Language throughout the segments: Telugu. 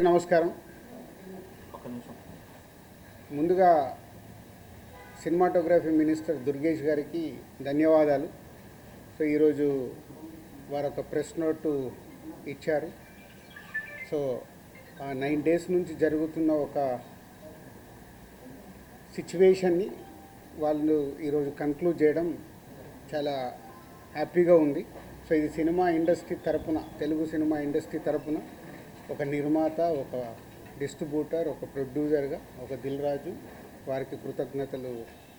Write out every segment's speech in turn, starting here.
అందరికీ నమస్కారం. ముందుగా సినిమాటోగ్రఫీ మినిస్టర్ దుర్గేష్ గారికి ధన్యవాదాలు. సో ఈరోజు వారు ఒక ప్రెస్ నోటు ఇచ్చారు. సో 9 days నుంచి జరుగుతున్న ఒక సిచ్యువేషన్ని వాళ్ళు ఈరోజు కన్క్లూడ్ చేయడం చాలా హ్యాపీగా ఉంది. సో ఇది సినిమా ఇండస్ట్రీ తరపున, తెలుగు సినిమా ఇండస్ట్రీ తరపున ఒక నిర్మాత, ఒక డిస్ట్రిబ్యూటర్, ఒక ప్రొడ్యూసర్గా ఒక దిల్ రాజు వారికి కృతజ్ఞతలు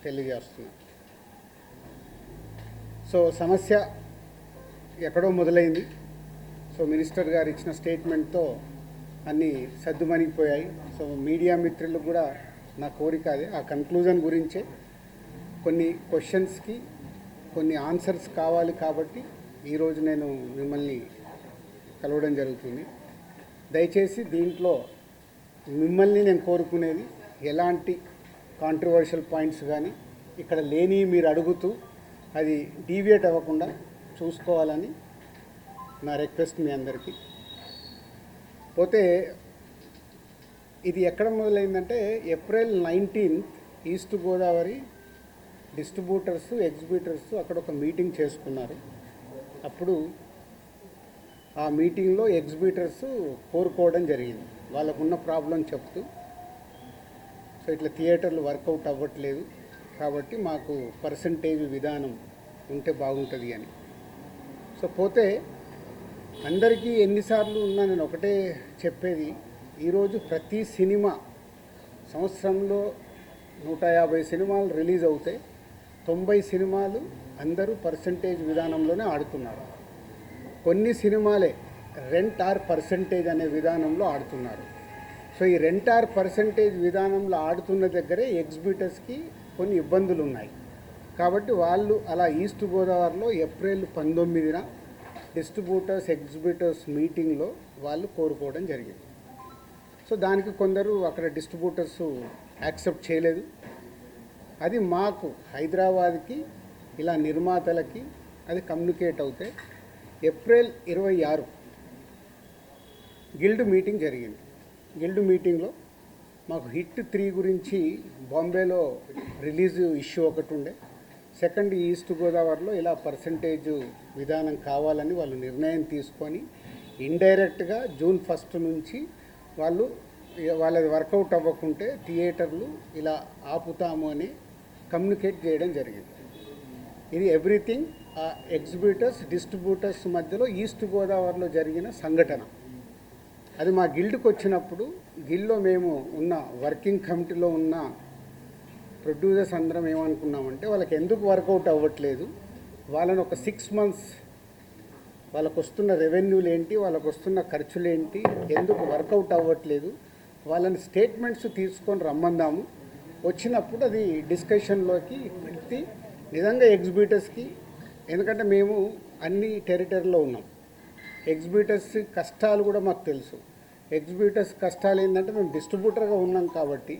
తెలియజేస్తున్నాను. సో సమస్య ఎక్కడో మొదలైంది. సో మినిస్టర్ గారు ఇచ్చిన స్టేట్మెంట్తో అన్నీ సద్దుమణిగిపోయాయి. సో మీడియా మిత్రులకు కూడా నా కోరిక అదే, ఆ కన్క్లూజన్ గురించే కొన్ని క్వశ్చన్స్కి కొన్ని ఆన్సర్స్ కావాలి కాబట్టి ఈరోజు నేను మిమ్మల్ని కలవడం జరుగుతుంది. దయచేసి దీంట్లో మిమ్మల్ని నేను కోరుకునేది ఎలాంటి కాంట్రవర్షియల్ పాయింట్స్ కానీ ఇక్కడ లేని మీరు అడుగుతూ అది డీవియేట్ అవ్వకుండా చూసుకోవాలని నా రిక్వెస్ట్ మీ అందరికీ. పోతే ఇది ఎక్కడ మొదలైందంటే April 19th east Godavari distributors, exhibitors అక్కడ ఒక మీటింగ్ చేసుకున్నారు. అప్పుడు ఆ మీటింగ్లో ఎగ్జిబిటర్స్ కోరుకోవడం జరిగింది, వాళ్ళకున్న ప్రాబ్లం చెప్తూ. సో ఇట్లా థియేటర్లు వర్కౌట్ అవ్వట్లేదు కాబట్టి మాకు పర్సంటేజ్ విధానం ఉంటే బాగుంటుంది అని. సో పోతే అందరికీ ఎన్నిసార్లు ఉన్నా నేను ఒకటే చెప్పేది, ఈరోజు ప్రతి సినిమా సంవత్సరంలో 150 సినిమాలు రిలీజ్ అవుతాయి, 90 సినిమాలు అందరూ పర్సంటేజ్ విధానంలోనే ఆడుతున్నారు. కొన్ని సినిమాలే రెంట్ ఆర్ పర్సంటేజ్ అనే విధానంలో ఆడుతున్నారు. సో ఈ రెంట్ ఆర్ పర్సంటేజ్ విధానంలో ఆడుతున్న దగ్గరే ఎగ్జిబిటర్స్కి కొన్ని ఇబ్బందులు ఉన్నాయి. కాబట్టి వాళ్ళు అలా ఈస్ట్ గోదావరిలో April 19న డిస్ట్రిబ్యూటర్స్, ఎగ్జిబిటర్స్ మీటింగ్లో వాళ్ళు కోరుకోవడం జరిగింది. సో దానికి కొందరు అక్కడ డిస్ట్రిబ్యూటర్స్ యాక్సెప్ట్ చేయలేదు. అది మాకు హైదరాబాద్కి ఇలా నిర్మాతలకి అది కమ్యూనికేట్ అవుతే April 26 గిల్డ్ మీటింగ్ జరిగింది. గిల్డ్ మీటింగ్లో మాకు హిట్ 3 గురించి బాంబేలో రిలీజ్ ఇష్యూ ఒకటి ఉండే, సెకండ్ ఈస్ట్ గోదావరిలో ఇలా పర్సంటేజ్ విధానం కావాలని వాళ్ళు నిర్ణయం తీసుకొని ఇండైరెక్ట్గా June 1 నుంచి వాళ్ళది వర్కౌట్ అవ్వకుంటే థియేటర్లు ఇలా ఆపుతాము అని కమ్యూనికేట్ చేయడం జరిగింది. ఇది ఎవ్రీథింగ్ ఎగ్జిబిటర్స్, డిస్ట్రిబ్యూటర్స్ మధ్యలో ఈస్ట్ గోదావరిలో జరిగిన సంఘటన. అది మా గిల్డ్కి వచ్చినప్పుడు గిల్డ్లో మేము ఉన్న వర్కింగ్ కమిటీలో ఉన్న ప్రొడ్యూసర్స్ అందరం ఏమనుకున్నామంటే, వాళ్ళకి ఎందుకు వర్కౌట్ అవ్వట్లేదు, వాళ్ళని ఒక 6 months వాళ్ళకు వస్తున్న రెవెన్యూలు ఏంటి, వాళ్ళకు వస్తున్న ఖర్చులు ఏంటి, ఎందుకు వర్కౌట్ అవ్వట్లేదు, వాళ్ళని స్టేట్మెంట్స్ తీసుకొని రమ్మందాము. వచ్చినప్పుడు అది డిస్కషన్లోకి పెట్టి నిజంగా ఎగ్జిబిటర్స్కి, ఎందుకంటే మేము అన్ని టెరిటరీలో ఉన్నాం, ఎగ్జిబిటర్స్ కష్టాలు కూడా మాకు తెలుసు. ఎగ్జిబిటర్స్ కష్టాలు ఏంటంటే మేము డిస్ట్రిబ్యూటర్గా ఉన్నాం కాబట్టి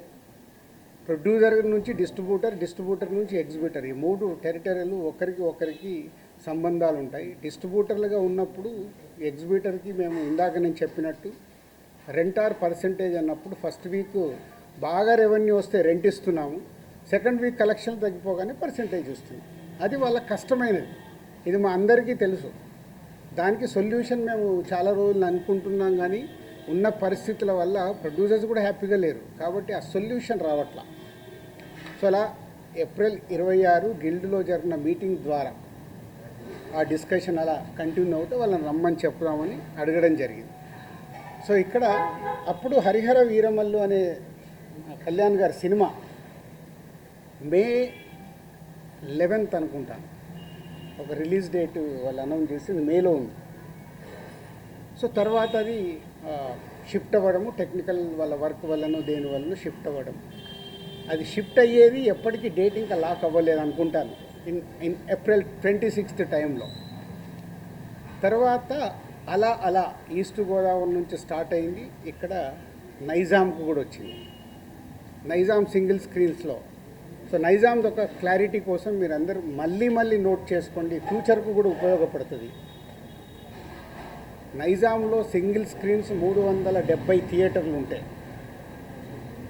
ప్రొడ్యూసర్ నుంచి డిస్ట్రిబ్యూటర్, డిస్ట్రిబ్యూటర్ నుంచి ఎగ్జిబిటర్, ఈ 3 టెరిటరీలు ఒకరికి సంబంధాలు ఉంటాయి. డిస్ట్రిబ్యూటర్లుగా ఉన్నప్పుడు ఎగ్జిబిటర్కి మేము ఇందాక నేను చెప్పినట్టు రెంట్ ఆర్ పర్సంటేజ్ అన్నప్పుడు ఫస్ట్ వీక్ బాగా రెవెన్యూ వస్తే రెంట్ ఇస్తున్నాము, సెకండ్ వీక్ కలెక్షన్ తగ్గిపోగానే పర్సంటేజ్ ఇస్తున్నాం. అది వాళ్ళకి కష్టమైనది, ఇది మా అందరికీ తెలుసు. దానికి సొల్యూషన్ మేము చాలా రోజులు అనుకుంటున్నాం, కానీ ఉన్న పరిస్థితుల వల్ల ప్రొడ్యూసర్స్ కూడా హ్యాపీగా లేరు కాబట్టి ఆ సొల్యూషన్ రావట్లా. సో అలా April 26 గిల్డ్లో జరిగిన మీటింగ్ ద్వారా ఆ డిస్కషన్ అలా కంటిన్యూ అవుతే వాళ్ళని రమ్మని చెప్దామని అడగడం జరిగింది. సో ఇక్కడ అప్పుడు హరిహర వీరమల్లు అనే కళ్యాణ్ గారి సినిమా May 11th అనుకుంటాను ఒక రిలీజ్ డేట్ వాళ్ళు అనౌన్స్ చేసింది, మేలో ఉంది. సో తర్వాత అది షిఫ్ట్ అవ్వడము, టెక్నికల్ వాళ్ళ వర్క్ వల్లనో దేని వల్లనో షిఫ్ట్ అవ్వడం, అది షిఫ్ట్ అయ్యేది ఎప్పటికీ డేట్ ఇంకా లాక్ అవ్వలేదు అనుకుంటాను, ఇన్ April 26th టైంలో. తర్వాత అలా ఈస్ట్ గోదావరి నుంచి స్టార్ట్ అయింది, ఇక్కడ నైజాంకు కూడా వచ్చింది, నైజాం సింగిల్ స్క్రీన్స్లో. సో నైజాంది ఒక క్లారిటీ కోసం మీరందరూ మళ్ళీ నోట్ చేసుకోండి, ఫ్యూచర్కు కూడా ఉపయోగపడుతుంది. నైజాంలో సింగిల్ స్క్రీన్స్ 370 థియేటర్లు ఉంటాయి.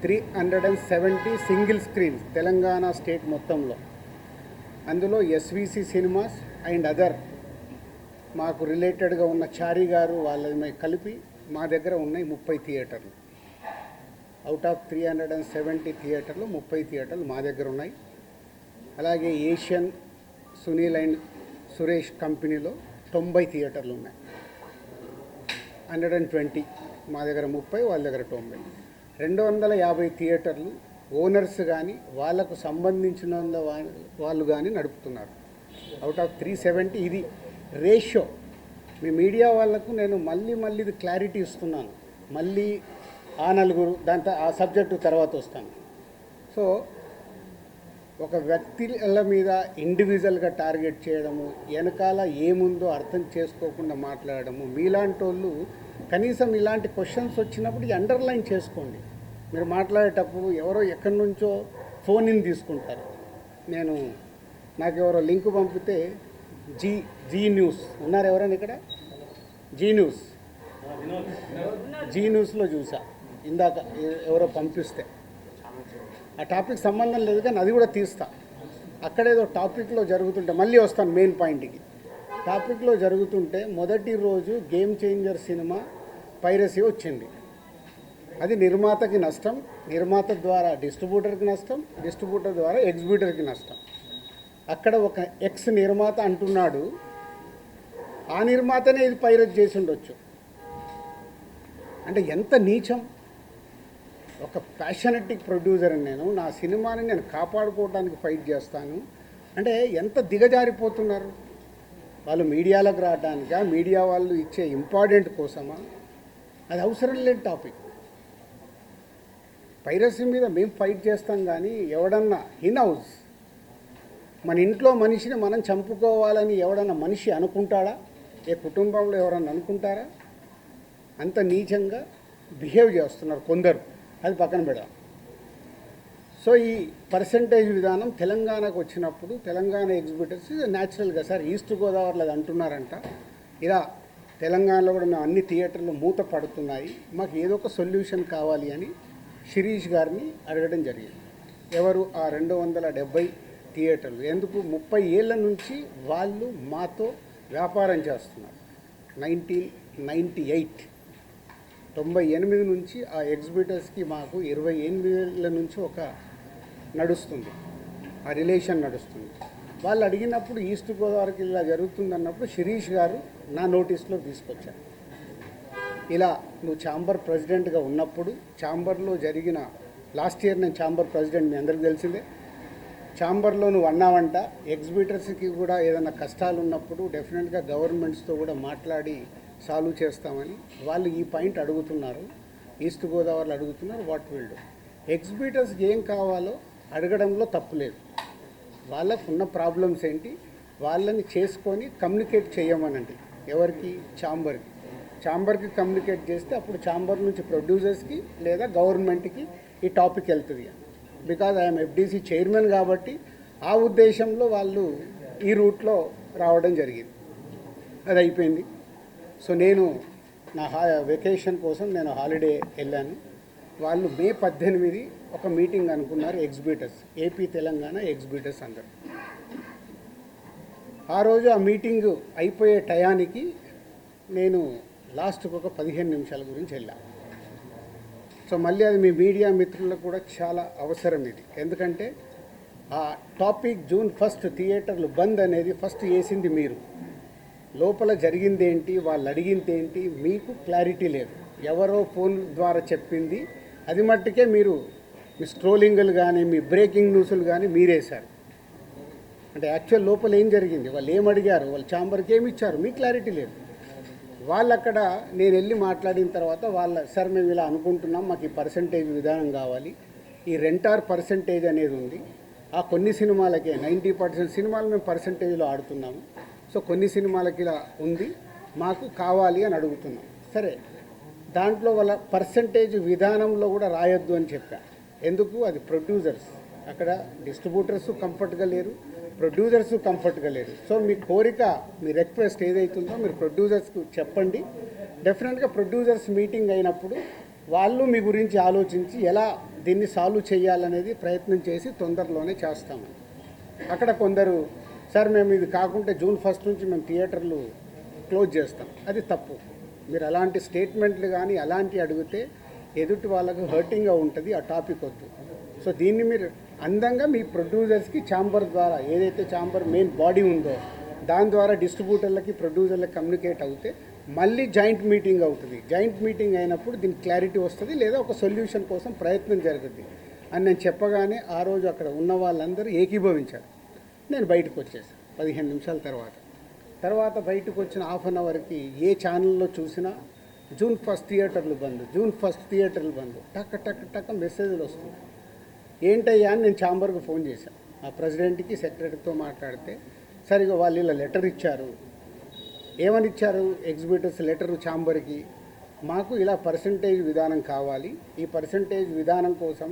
370 సింగిల్ స్క్రీన్స్ తెలంగాణ స్టేట్ మొత్తంలో. అందులో ఎస్విసి సినిమాస్ అండ్ అదర్ మాకు రిలేటెడ్గా ఉన్న చారి గారు వాళ్ళని కలిపి మా దగ్గర ఉన్నాయి 30 థియేటర్లు. అవుట్ ఆఫ్ 370 థియేటర్లు 30 థియేటర్లు మా దగ్గర ఉన్నాయి. అలాగే ఏషియన్ సునీల్ అండ్ సురేష్ కంపెనీలో 90 థియేటర్లు ఉన్నాయి. 120 మా దగ్గర 30, వాళ్ళ దగ్గర 90. 250 థియేటర్లు ఓనర్స్ కానీ వాళ్ళకు సంబంధించిన వాళ్ళు కానీ నడుపుతున్నారు. అవుట్ ఆఫ్ 370 ఇది రేషియో. మీ మీడియా వాళ్ళకు నేను మళ్ళీ ఇది క్లారిటీ ఇస్తున్నాను. మళ్ళీ ఆ నలుగురు దాంతో ఆ సబ్జెక్టు తర్వాత వస్తాను. సో ఒక వ్యక్తుల మీద ఇండివిజువల్గా టార్గెట్ చేయడము, వెనకాల ఏముందో అర్థం చేసుకోకుండా మాట్లాడము. మీలాంటి వాళ్ళు కనీసం ఇలాంటి క్వశ్చన్స్ వచ్చినప్పుడు అండర్లైన్ చేసుకోండి. మీరు మాట్లాడేటప్పుడు ఎవరో ఎక్కడి నుంచో ఫోన్ ఇన్ తీసుకుంటారు. నాకు ఎవరో లింక్ పంపితే జీ న్యూస్ ఉన్నారు ఎవరైనా ఇక్కడ? జీ న్యూస్లో చూసా ఇందాక ఎవరో పంపిస్తే. ఆ టాపిక్ సంబంధం లేదు కానీ అది కూడా తీస్తా. అక్కడేదో టాపిక్లో జరుగుతుంటే మళ్ళీ వస్తాను మెయిన్ పాయింట్కి. టాపిక్లో జరుగుతుంటే మొదటి రోజు గేమ్ చేంజర్ సినిమా పైరసీ వచ్చింది. అది నిర్మాతకి నష్టం, నిర్మాత ద్వారా డిస్ట్రిబ్యూటర్కి నష్టం, డిస్ట్రిబ్యూటర్ ద్వారా ఎగ్జిబ్యూటర్కి నష్టం. అక్కడ ఒక ఎక్స్ నిర్మాత అంటున్నాడు, ఆ నిర్మాతనే ఇది పైరసీ చేసి ఉండొచ్చు. అంటే ఎంత నీచం! ఒక ప్యాషనెటిక్ ప్రొడ్యూసర్ నేను, నా సినిమాని నేను కాపాడుకోవడానికి ఫైట్ చేస్తాను అంటే ఎంత దిగజారిపోతున్నారు వాళ్ళు. మీడియాలకు రావడానికా, మీడియా వాళ్ళు ఇచ్చే ఇంపార్టెంట్ కోసమా? అది అవసరం లేని టాపిక్. పైరసీ మీద మేము ఫైట్ చేస్తాం కానీ ఎవడన్నా హౌస్ మన ఇంట్లో మనిషిని మనం చంపుకోవాలని ఎవడన్నా మనిషి అనుకుంటాడా? ఏ కుటుంబంలో ఎవరన్నా అనుకుంటారా? అంత నీచంగా బిహేవ్ చేస్తున్నారు కొందరు. అది పక్కన పెడదాం. సో ఈ పర్సంటేజ్ విధానం తెలంగాణకు వచ్చినప్పుడు తెలంగాణ ఎగ్జిబిటర్స్ న్యాచురల్గా సార్ ఈస్ట్ గోదావరిలో అది అంటున్నారంట, ఇలా తెలంగాణలో కూడా మేము అన్ని థియేటర్లు మూత పడుతున్నాయి, మాకు ఏదో ఒక సొల్యూషన్ కావాలి అని శిరీష్ గారిని అడగడం జరిగింది. ఎవరు ఆ 270 థియేటర్లు? ఎందుకు 30 ఏళ్ళ నుంచి వాళ్ళు మాతో వ్యాపారం చేస్తున్నారు. 1998 నుంచి ఆ ఎగ్జిబిటర్స్కి మాకు 28 ఏళ్ళ నుంచి ఒక నడుస్తుంది, ఆ రిలేషన్ నడుస్తుంది. వాళ్ళు అడిగినప్పుడు ఈస్ట్ గోదావరికి ఇలా జరుగుతుంది అన్నప్పుడు శిరీష్ గారు నా నోటీస్లో తీసుకొచ్చారు. ఇలా నువ్వు ఛాంబర్ ప్రెసిడెంట్గా ఉన్నప్పుడు ఛాంబర్లో జరిగిన లాస్ట్ ఇయర్ నేను ఛాంబర్ ప్రెసిడెంట్, మీ అందరికీ తెలిసిందే. ఛాంబర్లో నువ్వు అన్నావంట ఎగ్జిబిటర్స్కి కూడా ఏదైనా కష్టాలు ఉన్నప్పుడు డెఫినెట్గా గవర్నమెంట్స్తో కూడా మాట్లాడి సాల్వ్ చేస్తామని వాళ్ళు ఈ పాయింట్ అడుగుతున్నారు. ఈస్ట్ గోదావరిలో అడుగుతున్నారు. What will do? ఎగ్జిబిటర్స్కి ఏం కావాలో అడగడంలో తప్పు లేదు. వాళ్ళకు ఉన్న ప్రాబ్లమ్స్ ఏంటి వాళ్ళని చేసుకొని కమ్యూనికేట్ చేయమనండి. ఎవరికి? ఛాంబర్కి కమ్యూనికేట్ చేస్తే అప్పుడు ఛాంబర్ నుంచి ప్రొడ్యూసర్స్కి లేదా గవర్నమెంట్కి ఈ టాపిక్ వెళ్తుంది. బికాజ్ ఐఎమ్ ఎఫ్డీసీ చైర్మన్ కాబట్టి ఆ ఉద్దేశంలో వాళ్ళు ఈ రూట్లో రావడం జరిగింది. అది అయిపోయింది. సో నేను నా వెకేషన్ కోసం నేను హాలిడే వెళ్ళాను. వాళ్ళు మే 18 ఒక మీటింగ్ అనుకున్నారు ఎగ్జిబిటర్స్, ఏపీ తెలంగాణ ఎగ్జిబిటర్స్ అందరు. ఆ రోజు ఆ మీటింగ్ అయిపోయే టయానికి నేను లాస్ట్కి ఒక 15 నిమిషాల గురించి వెళ్ళాను. సో మళ్ళీ అది మీ మీడియా మిత్రులకు కూడా చాలా అవసరం ఇది. ఎందుకంటే ఆ టాపిక్ June 1 థియేటర్లు బంద్ అనేది ఫస్ట్ వేసింది మీరు. లోపల జరిగిందేంటి, వాళ్ళు అడిగిందేంటి మీకు క్లారిటీ లేదు. ఎవరో ఫోన్ ద్వారా చెప్పింది అది మట్టుకే మీరు మీ స్క్రోలింగ్లు కానీ మీ బ్రేకింగ్ న్యూస్లు కానీ మీరేశారు. అంటే యాక్చువల్ లోపల ఏం జరిగింది, వాళ్ళు ఏం అడిగారు, వాళ్ళు ఛాంబర్కి ఏమి ఇచ్చారు, మీకు క్లారిటీ లేదు. వాళ్ళు అక్కడ నేను వెళ్ళి మాట్లాడిన తర్వాత సార్ మేము ఇలా అనుకుంటున్నాం, మాకు ఈ పర్సంటేజ్ విధానం కావాలి, ఈ రెంటార్ పర్సంటేజ్ అనేది ఉంది. ఆ కొన్ని సినిమాలకే 90% సినిమాలు మేము పర్సంటేజ్లో ఆడుతున్నాము. సో కొన్ని సినిమాలకి ఇలా ఉంది, మాకు కావాలి అని అడుగుతున్నాం. సరే, దాంట్లో వాళ్ళ పర్సంటేజ్ విధానంలో కూడా రాయొద్దు అని చెప్పా. ఎందుకు? అది ప్రొడ్యూసర్స్, అక్కడ డిస్ట్రిబ్యూటర్స్ కంఫర్ట్గా లేరు, ప్రొడ్యూసర్స్ కంఫర్ట్గా లేరు. సో మీ కోరిక, మీ రిక్వెస్ట్ ఏదైతుందో మీరు ప్రొడ్యూసర్స్కు చెప్పండి. డెఫినెట్గా ప్రొడ్యూసర్స్ మీటింగ్ అయినప్పుడు వాళ్ళు మీ గురించి ఆలోచించి ఎలా దీన్ని సాల్వ్ చేయాలనేది ప్రయత్నం చేసి తొందరలోనే చేస్తాము. అక్కడ కొందరు సార్ మేము ఇది కాకుంటే జూన్ 1 నుంచి మేము థియేటర్లు క్లోజ్ చేస్తాం, అది తప్పు. మీరు అలాంటి స్టేట్మెంట్లు కానీ అలాంటివి అడిగితే ఎదుటి వాళ్ళకు హర్టింగ్గా ఉంటుంది, ఆ టాపిక్ వద్దు. సో దీన్ని మీరు అందంగా మీ ప్రొడ్యూసర్స్కి ఛాంబర్ ద్వారా, ఏదైతే ఛాంబర్ మెయిన్ బాడీ ఉందో దాని ద్వారా డిస్ట్రిబ్యూటర్లకి ప్రొడ్యూసర్లకి కమ్యూనికేట్ అవుతే మళ్ళీ జాయింట్ మీటింగ్ అవుతుంది. జాయింట్ మీటింగ్ అయినప్పుడు దీనికి క్లారిటీ వస్తుంది, లేదా ఒక సొల్యూషన్ కోసం ప్రయత్నం జరుగుతుంది అని నేను చెప్పగానే ఆ రోజు అక్కడ ఉన్న వాళ్ళందరూ ఏకీభవించారు. నేను బయటకు వచ్చేసాను 15 నిమిషాల తర్వాత బయటకు వచ్చిన హాఫ్ అన్ అవర్కి ఏ ఛానల్లో చూసినా జూన్ 1 థియేటర్లు బంద్, జూన్ 1 థియేటర్లు బంద్, టక్ మెసేజ్లు వస్తున్నాయి. ఏంటయ్యా అని నేను ఛాంబర్కి ఫోన్ చేశాను. ఆ ప్రెసిడెంట్కి సెక్రటరీతో మాట్లాడితే సరిగా వాళ్ళు ఇలా లెటర్ ఇచ్చారు. ఏమని ఇచ్చారు? ఎగ్జిబిటర్స్ లెటరు ఛాంబర్కి, మాకు ఇలా పర్సంటేజ్ విధానం కావాలి, ఈ పర్సంటేజ్ విధానం కోసం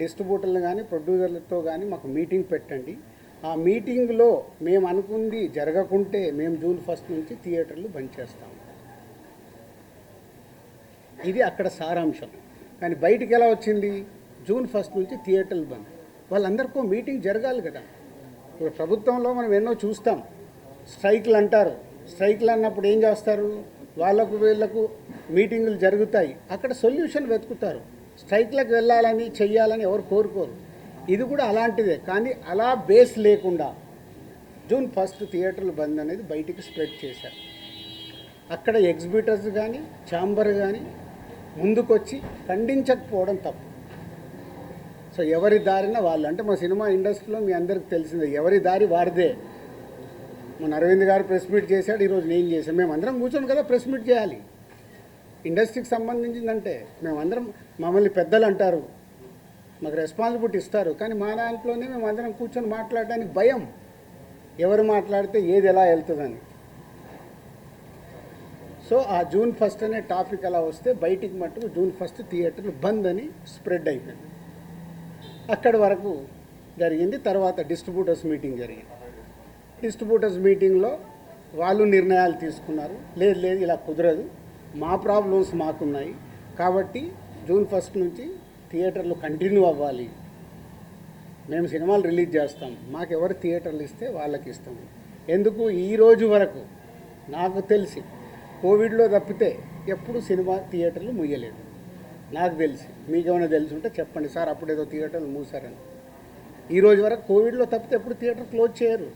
డిస్ట్రిబ్యూటర్లు కానీ ప్రొడ్యూసర్లతో కానీ మాకు మీటింగ్ పెట్టండి, ఆ మీటింగ్లో మేము అనుకుంది జరగకుంటే మేము జూన్ 1 నుంచి థియేటర్లు బంద్ చేస్తాము. ఇది అక్కడ సారాంశం. కానీ బయటికి ఎలా వచ్చింది? జూన్ 1 నుంచి థియేటర్లు బంద్. వాళ్ళందరికీ మీటింగ్ జరగాలి కదా. ఇప్పుడు ప్రభుత్వంలో మనం ఎన్నో చూస్తాం, స్ట్రైక్లు అంటారు. స్ట్రైక్లు అన్నప్పుడు ఏం చేస్తారు? వాళ్ళకు వీళ్ళకు మీటింగులు జరుగుతాయి, అక్కడ సొల్యూషన్ వెతుకుతారు. స్ట్రైక్లకు వెళ్ళాలని చెయ్యాలని ఎవరు కోరుకోరు. ఇది కూడా అలాంటిదే. కానీ అలా బేస్ లేకుండా జూన్ 1 థియేటర్లు బంద్ అనేది బయటికి స్ప్రెడ్ చేశారు. అక్కడ ఎగ్జిబిటర్స్ కానీ ఛాంబర్ కానీ ముందుకొచ్చి ఖండించకపోవడం తప్పు. సో ఎవరి దారిన వాళ్ళు, అంటే మా సినిమా ఇండస్ట్రీలో మీ అందరికి తెలిసిందే, ఎవరి దారి వారిదే. మన అరవింద్ గారు ప్రెస్ మీట్ చేశాడు, ఈరోజు నేను చేశాను. మేమందరం కూర్చొని కదా ప్రెస్ మీట్ చేయాలి. ఇండస్ట్రీకి సంబంధించిందంటే మేమందరం, మమ్మల్ని పెద్దలు అంటారు, మాకు రెస్పాన్సిబిలిటీ ఇస్తారు, కానీ మా దాంట్లోనే మేమందరం కూర్చొని మాట్లాడడానికి భయం, ఎవరు మాట్లాడితే ఏది ఎలా వెళ్తుందని. సో ఆ జూన్ 1 అనే టాపిక్ అలా వస్తే బయటికి మట్టుకు జూన్ 1 థియేటర్లు బంద్ అని స్ప్రెడ్ అయిపోయింది. అక్కడి వరకు జరిగింది. తర్వాత డిస్ట్రిబ్యూటర్స్ మీటింగ్ జరిగింది. డిస్ట్రిబ్యూటర్స్ మీటింగ్లో వాళ్ళు నిర్ణయాలు తీసుకున్నారు. లేదు ఇలా కుదరదు, మా ప్రాబ్లమ్స్ మాకున్నాయి కాబట్టి జూన్ 1 నుంచి థియేటర్లు కంటిన్యూ అవ్వాలి, మేము సినిమాలు రిలీజ్ చేస్తాం, మాకు ఎవరు థియేటర్లు ఇస్తే వాళ్ళకి ఇస్తాము. ఎందుకు ఈ రోజు వరకు నాకు తెలిసి కోవిడ్లో తప్పితే ఎప్పుడు సినిమా థియేటర్లు ముయ్యలేదు నాకు తెలిసి. మీకేమైనా తెలిసి ఉంటే చెప్పండి సార్, అప్పుడేదో థియేటర్లు మూసారని. ఈ రోజు వరకు కోవిడ్లో తప్పితే ఎప్పుడు థియేటర్ క్లోజ్ చేయరు.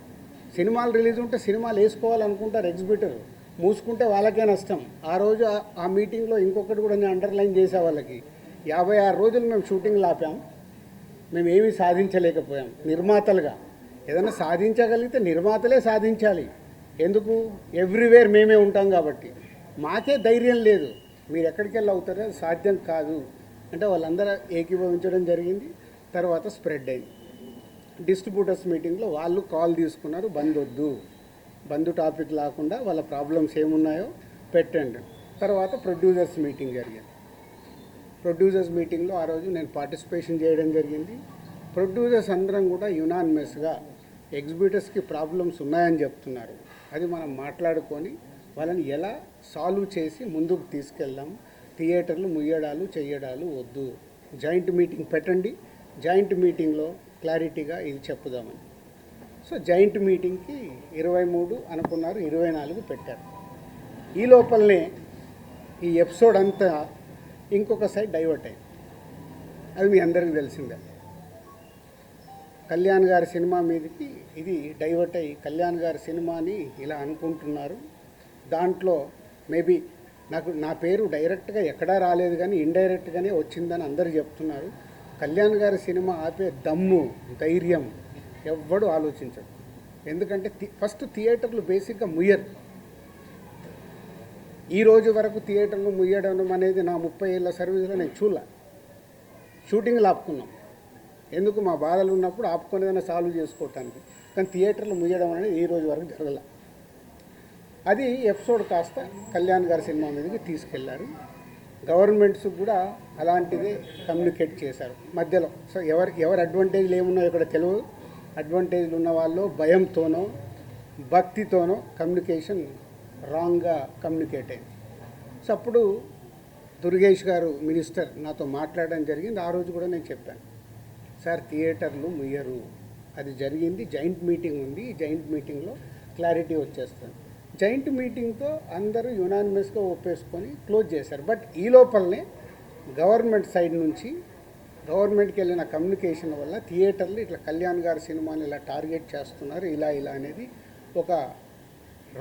సినిమాలు రిలీజ్ ఉంటే సినిమాలు వేసుకోవాలనుకుంటారు ఎగ్జిబిటర్, మూసుకుంటే వాళ్ళకే నష్టం. ఆ రోజు ఆ మీటింగ్లో ఇంకొకటి కూడా నేను అండర్లైన్ చేసే వాళ్ళకి, 56 రోజులు మేము షూటింగ్లు ఆపాం, మేము ఏమీ సాధించలేకపోయాం. నిర్మాతలుగా ఏదైనా సాధించగలిగితే నిర్మాతలే సాధించాలి. ఎందుకు? ఎవ్రీవేర్ మేమే ఉంటాం కాబట్టి. మాకే ధైర్యం లేదు, మీరు ఎక్కడికి వెళ్ళి అవుతారో అది సాధ్యం కాదు అంటే వాళ్ళందరూ ఏకీభవించడం జరిగింది. తర్వాత స్ప్రెడ్ అయింది. డిస్ట్రిబ్యూటర్స్ మీటింగ్లో వాళ్ళు కాల్ తీసుకున్నారు, బంద్ వద్దు, బంద్ టాపిక్ లేకుండా వాళ్ళ ప్రాబ్లమ్స్ ఏమున్నాయో పెట్టండి. తర్వాత ప్రొడ్యూసర్స్ మీటింగ్ జరిగింది. ప్రొడ్యూసర్స్ మీటింగ్లో ఆ రోజు నేను పార్టిసిపేషన్ చేయడం జరిగింది. ప్రొడ్యూసర్స్ అందరం కూడా యునానిమస్గా ఎగ్జిబిటర్స్కి ప్రాబ్లమ్స్ ఉన్నాయని చెప్తున్నారు. అది మనం మాట్లాడుకొని వాళ్ళని ఎలా సాల్వ్ చేసి ముందుకు తీసుకెళ్దాం, థియేటర్లు ముయ్యడాలు చెయ్యడాలు వద్దు, జాయింట్ మీటింగ్ పెట్టండి, జాయింట్ మీటింగ్లో క్లారిటీగా ఇది చెప్పుదామని. సో జాయింట్ మీటింగ్కి 23 అనుకున్నారు, 24 పెట్టారు. ఈ లోపలనే ఈ ఎపిసోడ్ అంతా ఇంకొక సైడ్ డైవర్ట్ అయింది. అది మీ అందరికీ తెలిసిందే. కళ్యాణ్ గారి సినిమా మీదకి ఇది డైవర్ట్ అయ్యి కళ్యాణ్ గారి సినిమాని ఇలా అనుకుంటున్నారు. దాంట్లో మేబీ నా పేరు డైరెక్ట్గా ఎక్కడా రాలేదు కానీ ఇండైరెక్ట్గానే వచ్చిందని అందరూ చెప్తున్నారు. కళ్యాణ్ గారి సినిమా ఆపే దమ్ము, ధైర్యం ఎవ్వడు ఆలోచించడు. ఎందుకంటే ఫస్ట్ థియేటర్లు బేసిక్గా ముయ్యరు. ఈ రోజు వరకు థియేటర్లు ముయ్యడం అనేది నా 30 ఏళ్ళ సర్వీస్లో నేను చూడలే. షూటింగ్లు ఆపుకున్నాం, ఎందుకు? మా బాధలు ఉన్నప్పుడు ఆపుకొని ఏదైనా సాల్వ్ చేసుకోవటానికి. కానీ థియేటర్లు ముయ్యడం అనేది ఈ రోజు వరకు జరగల. అది ఎపిసోడ్ కాస్త కళ్యాణ్ గారి సినిమా మీదకి తీసుకెళ్లారు. గవర్నమెంట్స్ కూడా అలాంటిదే కమ్యూనికేట్ చేశారు మధ్యలో. సో ఎవరి అడ్వాంటేజ్లు ఏమున్నాయో ఇక్కడ తెలియదు. అడ్వాంటేజ్లు ఉన్న వాళ్ళు భయంతోనో భక్తితోనో కమ్యూనికేషన్ రాంగ్గా కమ్యూనికేట్ అయింది. సో అప్పుడు దుర్గేష్ గారు మినిస్టర్ నాతో మాట్లాడడం జరిగింది. ఆ రోజు కూడా నేను చెప్పాను, సార్ థియేటర్లు ముయ్యరు, అది జరిగింది, జాయింట్ మీటింగ్ ఉంది, ఈ జాయింట్ మీటింగ్లో క్లారిటీ వచ్చేస్తుంది. జాయింట్ మీటింగ్తో అందరూ యునానిమస్గా ఒప్పేసుకొని క్లోజ్ చేశారు. బట్ ఈ లోపలనే గవర్నమెంట్ సైడ్ నుంచి గవర్నమెంట్కి వెళ్ళిన కమ్యూనికేషన్ వల్ల థియేటర్లు ఇట్లా కళ్యాణ్ గారి సినిమాని ఇలా టార్గెట్ చేస్తున్నారు, ఇలా అనేది ఒక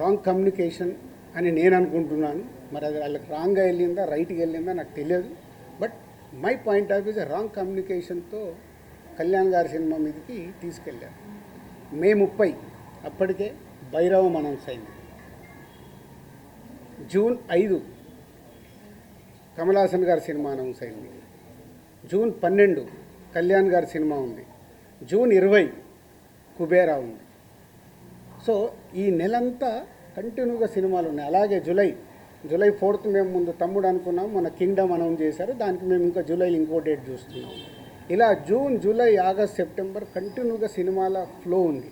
రాంగ్ కమ్యూనికేషన్ అని నేను అనుకుంటున్నాను. మరి అది వాళ్ళకి రాంగ్గా వెళ్ళిందా రైట్గా వెళ్ళిందా నాకు తెలియదు. But my point of views wrong కమ్యూనికేషన్తో కళ్యాణ్ గారి సినిమా మీదకి తీసుకెళ్ళారు. మే 30 అప్పటికే భైరవం అనౌన్స్ అయింది. జూన్ 5 కమల్ హాసన్ గారి సినిమా అనౌన్స్ అయింది. జూన్ 12 కళ్యాణ్ గారి సినిమా ఉంది. జూన్ 20 కుబేరా ఉంది. సో ఈ నెలంతా కంటిన్యూగా సినిమాలు ఉన్నాయి. అలాగే జూలై 4th మేము ముందు తమ్ముడు అనుకున్నాం, మన కింగ్డమ్ అనౌన్స్ చేశారు, దానికి మేము ఇంకా జూలైలో ఇంకో డేట్ చూస్తున్నాం. ఇలా జూన్, జూలై, ఆగస్ట్, సెప్టెంబర్ కంటిన్యూగా సినిమాల ఫ్లో ఉంది.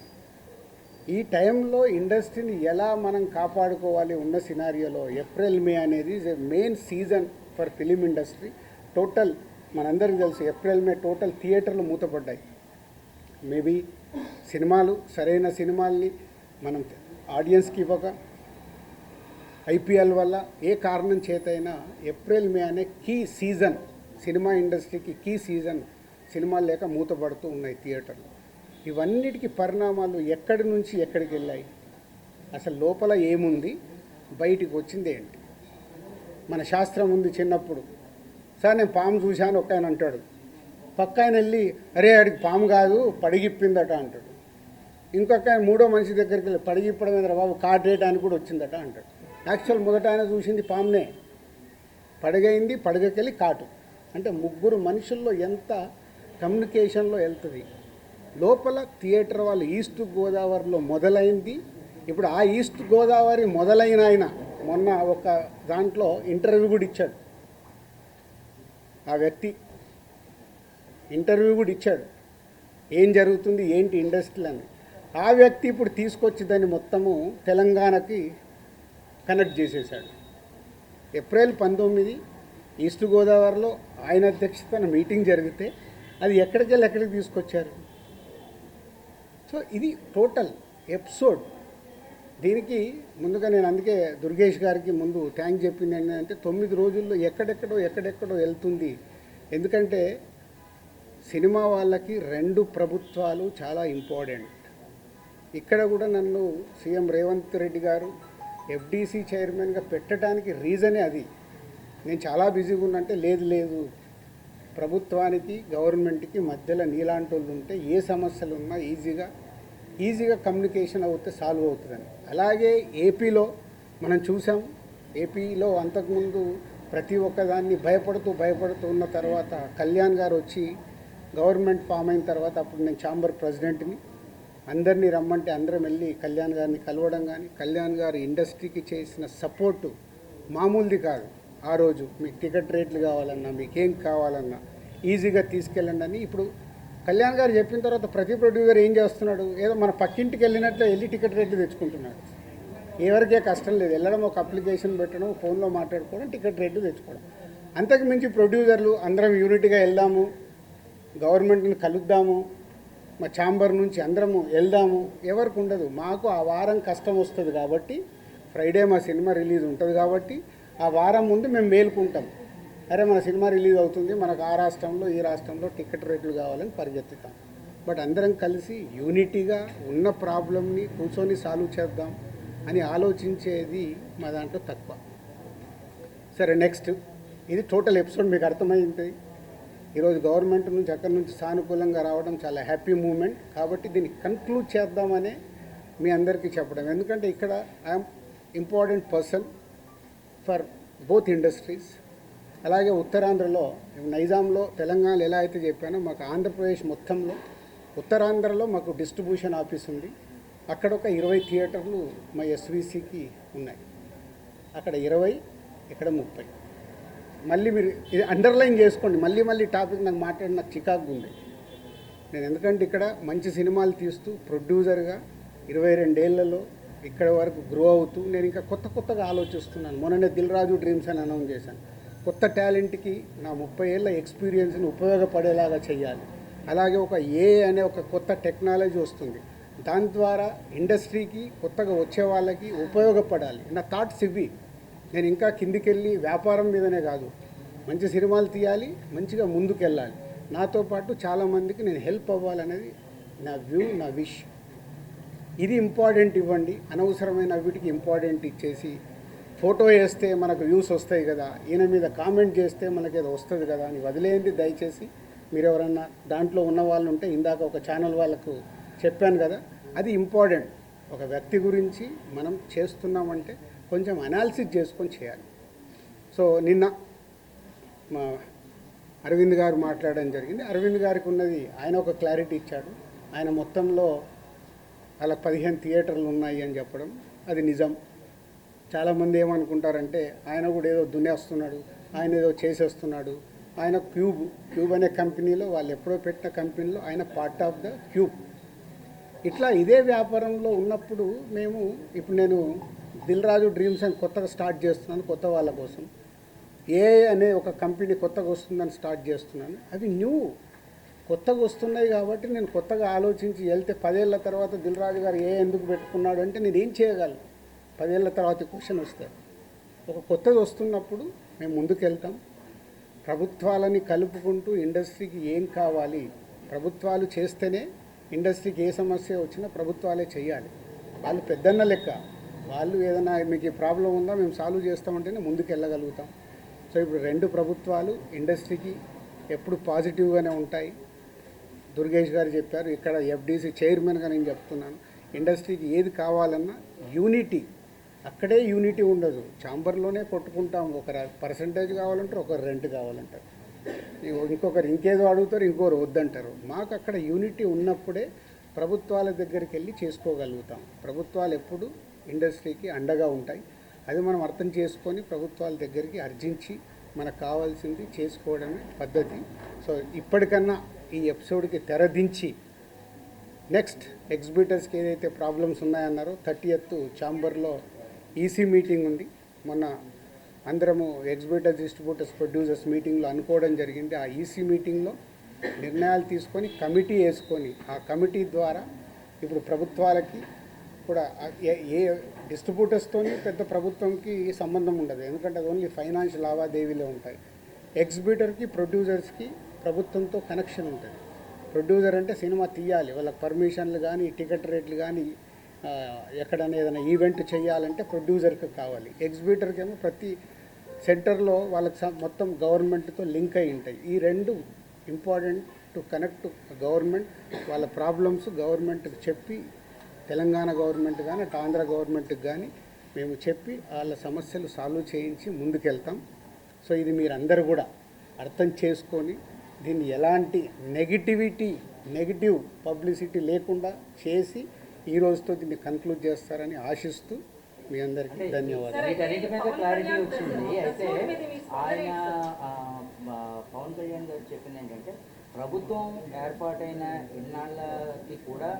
ఈ టైంలో ఇండస్ట్రీని ఎలా మనం కాపాడుకోవాలి ఉన్న సినారియోలో ఏప్రిల్ మే అనేది is a main season for film industry. Total మనందరికీ తెలుసు ఏప్రిల్ మే టోటల్ థియేటర్లు మూతపడ్డాయి. మేబీ సినిమాలు సరైన సినిమాల్ని మనం ఆడియన్స్కి ఇవ్వక ఐపీఎల్ వల్ల ఏ కారణం చేతైనా ఏప్రిల్ మే అనే కీ సీజన్ సినిమా ఇండస్ట్రీకి కీ సీజన్ సినిమాలు లేక మూతపడుతూ ఉన్నాయి థియేటర్లు. ఇవన్నిటికీ పరిణామాలు ఎక్కడి నుంచి ఎక్కడికి వెళ్ళాయి, అసలు లోపల ఏముంది, బయటికి వచ్చింది ఏంటి? మన శాస్త్రం ఉంది. చిన్నప్పుడు సార్ నేను పాము చూశాను ఒక ఆయన అంటాడు, పక్క ఆయన వెళ్ళి అరే ఆడికి పాము కాదు పడిగిప్పిందట అంటాడు. ఇంకొక ఆయన మూడో మనిషి దగ్గరికి వెళ్ళి పడిగిప్పడం మీద బాబు కాటేయడానికి కూడా వచ్చిందట అంటాడు. యాక్చువల్ మొదట ఆయన చూసింది పామునే, పడగైంది, పడగకెళ్ళి కాటు. అంటే ముగ్గురు మనుషుల్లో ఎంత కమ్యూనికేషన్లో వెళ్తుంది. లోపల థియేటర్ వాళ్ళు ఈస్ట్ గోదావరిలో మొదలైంది. ఇప్పుడు ఆ ఈస్ట్ గోదావరి మొదలైన ఆయన మొన్న ఒక దాంట్లో ఇంటర్వ్యూ కూడా ఇచ్చాడు. ఆ వ్యక్తి ఇంటర్వ్యూ కూడా ఇచ్చాడు, ఏం జరుగుతుంది ఏంటి ఇండస్ట్రీ అని. ఆ వ్యక్తి ఇప్పుడు తీసుకొచ్చి దాన్ని మొత్తము తెలంగాణకి కనెక్ట్ చేసేసాడు. ఏప్రిల్ 19 ఈస్ట్ గోదావరిలో ఆయన అధ్యక్షతన మీటింగ్ జరిగితే అది ఎక్కడికి తీసుకొచ్చారు. సో ఇది టోటల్ ఎపిసోడ్. దీనికి ముందుగా నేను అందుకే దుర్గేష్ గారికి ముందు థ్యాంక్ చెప్పింది ఏంటంటే 9 రోజుల్లో ఎక్కడెక్కడో వెళ్తుంది. ఎందుకంటే సినిమా వాళ్ళకి 2 ప్రభుత్వాలు చాలా ఇంపార్టెంట్. ఇక్కడ కూడా నన్ను సీఎం రేవంత్ రెడ్డి గారు ఎఫ్డీసీ చైర్మన్గా పెట్టడానికి రీజనే అది. నేను చాలా బిజీగా ఉన్నంటే లేదు ప్రభుత్వానికి గవర్నమెంట్కి మధ్యలో నీలాంటి వాళ్ళు ఉంటే ఏ సమస్యలు ఉన్నా ఈజీగా కమ్యూనికేషన్ అవుతే సాల్వ్ అవుతుందని. అలాగే ఏపీలో మనం చూసాం. ఏపీలో అంతకుముందు ప్రతి ఒక్కదాన్ని భయపడుతూ ఉన్న తర్వాత కళ్యాణ్ గారు వచ్చి గవర్నమెంట్ ఫామ్ అయిన తర్వాత అప్పుడు నేను ఛాంబర్ ప్రెసిడెంట్ని, అందరినీ రమ్మంటే అందరం వెళ్ళి కళ్యాణ్ గారిని కలవడం కానీ కళ్యాణ్ గారు ఇండస్ట్రీకి చేసిన సపోర్టు మామూలుది కాదు. ఆ రోజు మీకు టికెట్ రేట్లు కావాలన్నా మీకేం కావాలన్నా ఈజీగా తీసుకెళ్ళండి అని. ఇప్పుడు కళ్యాణ్ గారు చెప్పిన తర్వాత ప్రతి ప్రొడ్యూసర్ ఏం చేస్తున్నాడు, ఏదో మన పక్కింటికి వెళ్ళినట్లు వెళ్ళి టికెట్ రేట్లు తెచ్చుకుంటున్నాడు. ఎవరికే కష్టం లేదు, వెళ్ళడం ఒక అప్లికేషన్ పెట్టడం, ఫోన్లో మాట్లాడుకోవడం, టికెట్ రేట్లు తెచ్చుకోవడం. అంతకు మించి ప్రొడ్యూసర్లు అందరం యూనిట్గా వెళ్దాము, గవర్నమెంట్ని కలుద్దాము, మా ఛాంబర్ నుంచి అందరము వెళ్దాము ఎవరికి ఉండదు. మాకు ఆ వారం కష్టం వస్తుంది కాబట్టి, ఫ్రైడే మా సినిమా రిలీజ్ ఉంటుంది కాబట్టి ఆ వారం ముందు మేము మేలుకుంటాం. అరే మన సినిమా రిలీజ్ అవుతుంది, మనకు ఆ రాష్ట్రంలో ఈ రాష్ట్రంలో టికెట్ రేట్లు కావాలని పరిగెత్తుతాం. బట్ అందరం కలిసి యూనిటీగా ఉన్న ప్రాబ్లమ్ని కూర్చొని సాల్వ్ చేద్దాం అని ఆలోచించేది మా దాంట్లో తక్కువ. సరే నెక్స్ట్, ఇది టోటల్ ఎపిసోడ్ మీకు అర్థమైంది. ఈరోజు గవర్నమెంట్ నుంచి అక్కడి నుంచి సానుకూలంగా రావడం చాలా హ్యాపీ మూమెంట్. కాబట్టి దీన్ని కన్క్లూడ్ చేద్దామనే మీ అందరికీ చెప్పడం. ఎందుకంటే ఇక్కడ I'm important person for both industries. అలాగే ఉత్తరాంధ్రలో నైజాంలో తెలంగాణలో ఎలా అయితే చెప్పానో మాకు ఆంధ్రప్రదేశ్ మొత్తంలో ఉత్తరాంధ్రలో మాకు డిస్ట్రిబ్యూషన్ ఆఫీస్ ఉంది. అక్కడ ఒక 20 థియేటర్లు మా ఎస్విసికి ఉన్నాయి. అక్కడ 20, ఇక్కడ 30. మళ్ళీ మీరు ఇది అండర్లైన్ చేసుకోండి. మళ్ళీ టాపిక్ నాకు మాట్లాడి నాకు చికాకు ఉంది. నేను ఎందుకంటే ఇక్కడ మంచి సినిమాలు తీస్తూ ప్రొడ్యూసర్గా 22 ఏళ్లలో ఇక్కడ వరకు గ్రో అవుతూ నేను ఇంకా కొత్తగా ఆలోచిస్తున్నాను. మొన్ననే దిల్ రాజు డ్రీమ్స్ అని అనౌన్స్ చేశాను. కొత్త టాలెంట్కి నా 30 ఏళ్ళ ఎక్స్పీరియన్స్ని ఉపయోగపడేలాగా చేయాలి. అలాగే ఒక అనే ఒక కొత్త టెక్నాలజీ వస్తుంది, దాని ద్వారా ఇండస్ట్రీకి కొత్తగా వచ్చే వాళ్ళకి ఉపయోగపడాలి. నా థాట్స్ ఇవి. నేను ఇంకా కిందికెళ్ళి వ్యాపారం మీదనే కాదు, మంచి సినిమాలు తీయాలి, మంచిగా ముందుకెళ్ళాలి. నాతో పాటు చాలామందికి నేను హెల్ప్ అవ్వాలనేది నా వ్యూ, నా విష్. ఇది ఇంపార్టెంట్ ఇవ్వండి. అనవసరమైన వీటికి ఇంపార్టెంట్ ఇచ్చేసి ఫోటో వేస్తే మనకు వ్యూస్ వస్తాయి కదా, ఈయన మీద కామెంట్ చేస్తే మనకి ఏదో వస్తుంది కదా అని వదిలేయండి దయచేసి. మీరు ఎవరన్నా దాంట్లో ఉన్న వాళ్ళు ఉంటే, ఇందాక ఒక ఛానల్ వాళ్ళకు చెప్పాను కదా, అది ఇంపార్టెంట్. ఒక వ్యక్తి గురించి మనం చేస్తున్నామంటే కొంచెం అనాలిసిస్ చేసుకొని చేయాలి. సో నిన్న మా అరవింద్ గారు మాట్లాడడం జరిగింది. అరవింద్ గారికి ఉన్నది ఆయన ఒక క్లారిటీ ఇచ్చాడు. ఆయన మొత్తంలో అలా 15 థియేటర్లు ఉన్నాయి అని చెప్పడం అది నిజం. చాలామంది ఏమనుకుంటారంటే ఆయన కూడా ఏదో దున్నేస్తున్నాడు, ఆయన ఏదో చేసేస్తున్నాడు. ఆయన క్యూబ్ అనే కంపెనీలో, వాళ్ళు ఎప్పుడో పెట్టిన కంపెనీలో ఆయన పార్ట్ ఆఫ్ ద క్యూబ్. ఇట్లా ఇదే వ్యాపారంలో ఉన్నప్పుడు ఇప్పుడు నేను దిల్ రాజు డ్రీమ్స్ అని కొత్తగా స్టార్ట్ చేస్తున్నాను, కొత్త వాళ్ళ కోసం. అనే ఒక కంపెనీ కొత్తగా వస్తుందని స్టార్ట్ చేస్తున్నాను. అవి కొత్తగా వస్తున్నాయి కాబట్టి నేను కొత్తగా ఆలోచించి వెళ్తే 10 ఏళ్ళ తర్వాత దిల్ రాజు గారు ఎందుకు పెట్టుకున్నాడు అంటే నేను ఏం చేయగలను? 10 ఏళ్ళ తర్వాత క్వశ్చన్ వస్తాయి. ఒక కొత్తది వస్తున్నప్పుడు మేము ముందుకెళ్తాం. ప్రభుత్వాలని కలుపుకుంటూ ఇండస్ట్రీకి ఏం కావాలి, ప్రభుత్వాలు చేస్తేనే ఇండస్ట్రీకి ఏ సమస్య వచ్చినా ప్రభుత్వాలే చేయాలి. వాళ్ళు పెద్దన్న లెక్క. వాళ్ళు ఏదైనా మీకు ఈ ప్రాబ్లం ఉందా మేము సాల్వ్ చేస్తామంటేనే ముందుకు వెళ్ళగలుగుతాం. సో ఇప్పుడు 2 ప్రభుత్వాలు ఇండస్ట్రీకి ఎప్పుడు పాజిటివ్గానే ఉంటాయి. దుర్గేష్ గారు చెప్పారు, ఇక్కడ ఎఫ్డీసీ చైర్మన్గా నేను చెప్తున్నాను, ఇండస్ట్రీకి ఏది కావాలన్నా యూనిటీ, అక్కడే యూనిటీ ఉండదు. ఛాంబర్లోనే కొట్టుకుంటాం. ఒకరు పర్సంటేజ్ కావాలంటారు, ఒకరు రెంట్ కావాలంటారు, ఇంకొకరు ఇంకేదో అడుగుతారు, ఇంకొకరు వద్దంటారు. మాకు అక్కడ యూనిటీ ఉన్నప్పుడే ప్రభుత్వాల దగ్గరికి వెళ్ళి చేసుకోగలుగుతాం. ప్రభుత్వాలు ఎప్పుడు ఇండస్ట్రీకి అండగా ఉంటాయి. అది మనం అర్థం చేసుకొని ప్రభుత్వాల దగ్గరికి అర్జించి మనకు కావాల్సింది చేసుకోవడమే పద్ధతి. సో ఇప్పటికన్నా ఈ ఎపిసోడ్కి తెరదించి నెక్స్ట్ ఎగ్జిబిటర్స్కి ఏదైతే ప్రాబ్లమ్స్ ఉన్నాయన్నారో 30th ఛాంబర్లో ఈసీ మీటింగ్ ఉంది. మొన్న అందరము ఎగ్జిబిటర్స్, డిస్ట్రిబ్యూటర్స్, ప్రొడ్యూసర్స్ మీటింగ్లో అనుకోవడం జరిగింది. ఆ ఈసీ మీటింగ్లో నిర్ణయాలు తీసుకొని కమిటీ వేసుకొని, ఆ కమిటీ ద్వారా ఇప్పుడు ప్రభుత్వాలకి కూడా ఏ డిస్ట్రిబ్యూటర్స్తోని పెద్ద ప్రభుత్వంకి సంబంధం ఉండదు, ఎందుకంటే అది ఓన్లీ ఫైనాన్షియల్ లావాదేవీలే ఉంటాయి. ఎగ్జిబిటర్కి, ప్రొడ్యూసర్స్కి ప్రభుత్వంతో కనెక్షన్ ఉంటుంది. ప్రొడ్యూసర్ అంటే సినిమా తీయాలి, వాళ్ళకి పర్మిషన్లు కానీ, టికెట్ రేట్లు కానీ, ఎక్కడైనా ఏదైనా ఈవెంట్ చేయాలంటే ప్రొడ్యూసర్కి కావాలి. ఎగ్జిబిటర్కి ఏమో ప్రతి సెంటర్లో వాళ్ళకి మొత్తం గవర్నమెంట్తో లింక్ అయి ఉంటాయి. ఈ 2 ఇంపార్టెంట్ టు కనెక్ట్ గవర్నమెంట్. వాళ్ళ ప్రాబ్లమ్స్ గవర్నమెంట్కి చెప్పి, తెలంగాణ గవర్నమెంట్ కానీ అటు ఆంధ్ర గవర్నమెంట్కి కానీ మేము చెప్పి వాళ్ళ సమస్యలు సాల్వ్ చేయించి ముందుకెళ్తాం. సో ఇది మీరందరూ కూడా అర్థం చేసుకొని దీన్ని ఎలాంటి నెగిటివ్ పబ్లిసిటీ లేకుండా చేసి ఈ రోజుతో దీన్ని కన్క్లూడ్ చేస్తారని ఆశిస్తూ మీ అందరికీ ధన్యవాదాలు. వీటన్నిటి మీద క్లారిటీ వచ్చింది. అయితే ఆయన పవన్ కళ్యాణ్ గారు చెప్పింది ఏంటంటే, ప్రభుత్వం ఏర్పాటైన ఇన్నాళ్ళకి కూడా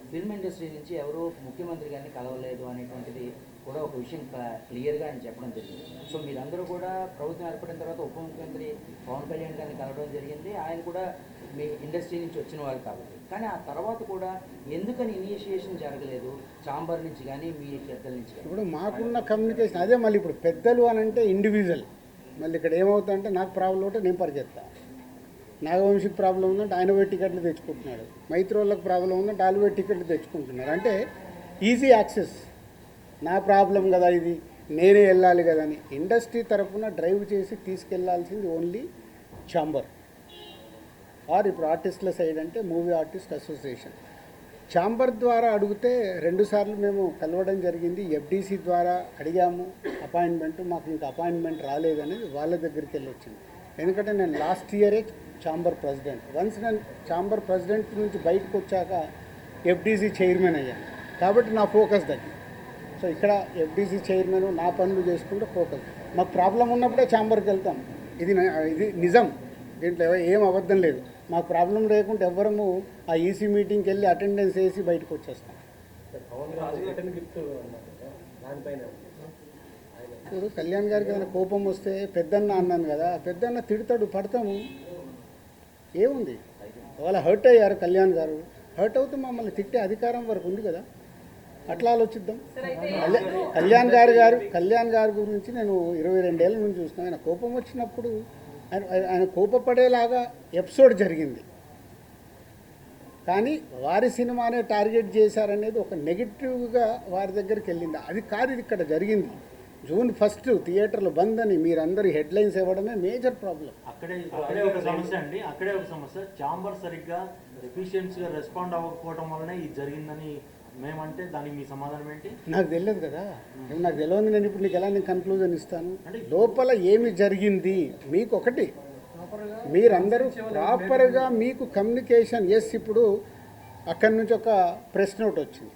ఫిల్మ్ ఇండస్ట్రీ నుంచి ఎవరో ముఖ్యమంత్రి గారిని కలవలేదు అనేటువంటిది కూడా ఒక విషయం క్లియర్గా ఆయన చెప్పడం జరిగింది. సో మీరందరూ కూడా ప్రభుత్వం ఏర్పడిన తర్వాత ఉప ముఖ్యమంత్రి పవన్ కళ్యాణ్ గారిని కలవడం జరిగింది. ఆయన కూడా మీ ఇండస్ట్రీ నుంచి వచ్చిన వారు కాబట్టి, కానీ ఆ తర్వాత కూడా ఎందుకని ఇనిషియేషన్ జరగలేదు ఛాంబర్ నుంచి కానీ మీ పెద్దల నుంచి కానీ? ఇప్పుడు మాకున్న కమ్యూనికేషన్ అదే. మళ్ళీ ఇప్పుడు పెద్దలు అని అంటే ఇండివిజువల్. మళ్ళీ ఇక్కడ ఏమవుతుందంటే నాకు ప్రాబ్లం ఉంటే నేను పరిగెత్తా, నాగవంశీకి ప్రాబ్లం ఉందంటే ఆయన పోయి టికెట్లు తెచ్చుకుంటున్నాడు, మైత్రోళ్ళకి ప్రాబ్లం ఉందంటే వాళ్ళు పోయి టికెట్లు తెచ్చుకుంటున్నారు. అంటే ఈజీ యాక్సెస్. నా ప్రాబ్లం కదా ఇది, నేనే వెళ్ళాలి కదా అని ఇండస్ట్రీ తరఫున డ్రైవ్ చేసి తీసుకెళ్లాల్సింది ఓన్లీ ఛాంబర్, ఆర్ ఇప్పుడు ఆర్టిస్టుల సైడ్ అంటే మూవీ ఆర్టిస్ట్ అసోసియేషన్. ఛాంబర్ ద్వారా అడిగితే 2 సార్లు మేము కలవడం జరిగింది. ఎఫ్డీసీ ద్వారా అడిగాము అపాయింట్మెంట్, మాకు ఇంకా అపాయింట్మెంట్ రాలేదనేది వాళ్ళ దగ్గరికి వెళ్ళి వచ్చింది. ఎందుకంటే నేను లాస్ట్ ఇయరే ఛాంబర్ ప్రెసిడెంట్. వన్స్ నేను ఛాంబర్ ప్రెసిడెంట్ నుంచి బయటకు వచ్చాక ఎఫ్డీసీ చైర్మన్ అయ్యాను, కాబట్టి నా ఫోకస్ తగ్గింది. సో ఇక్కడ ఎఫ్డీసీ చైర్మన్ నా పనులు చేసుకుంటే ఫోకస్. మాకు ప్రాబ్లం ఉన్నప్పుడే ఛాంబర్కి వెళ్తాం. ఇది నిజం. దీంట్లో ఏం అబద్ధం లేదు. మాకు ప్రాబ్లం లేకుంటే ఎవ్వరము ఆ ఈసీ మీటింగ్కి వెళ్ళి అటెండెన్స్ వేసి బయటకు వచ్చేస్తాం. ఇప్పుడు కళ్యాణ్ గారికి ఏదైనా కోపం వస్తే పెద్దన్న అన్నాను కదా, పెద్దన్న తిడతాడు, పడతాము, ఏముంది. ఒకవేళ హర్ట్ అయ్యారు కళ్యాణ్ గారు, హర్ట్ అవుతూ మమ్మల్ని తిట్టే అధికారం వరకు ఉంది కదా, అట్లా ఆలోచిద్దాం. కళ్యాణ్ గారి గురించి నేను 22 ఏళ్ళ నుంచి చూస్తున్నాను. ఆయన కోపం వచ్చినప్పుడు ఆయన కోపపడేలాగా ఎపిసోడ్ జరిగింది, కానీ వారి సినిమానే టార్గెట్ చేశారనేది ఒక నెగిటివ్గా వారి దగ్గరికి వెళ్ళింది. అది కాదు ఇది ఇక్కడ జరిగింది. June 1 థియేటర్లు బంద్ అని మీరందరూ హెడ్లైన్స్ ఇవ్వడమే మేజర్ ప్రాబ్లం. అక్కడే ఒక సమస్య అండి. అక్కడే ఒక సమస్య, ఛాంబర్ సరిగ్గా ఎఫిషియన్సీగా రెస్పాండ్ అవ్వకపోవడం వల్లనే ఇది జరిగిందని మేమంటే దానికి మీ సమాధానం ఏంటి? నాకు తెలియదు కదా, నాకు తెలియదు. నేను ఇప్పుడు నీకు ఎలా నేను కన్క్లూజన్ ఇస్తాను? లోపల ఏమి జరిగింది మీకు ఒకటి, మీరందరూ ప్రాపర్గా మీకు కమ్యూనికేషన్. ఇప్పుడు అక్కడి నుంచి ఒక ప్రెస్ నోట్ వచ్చింది.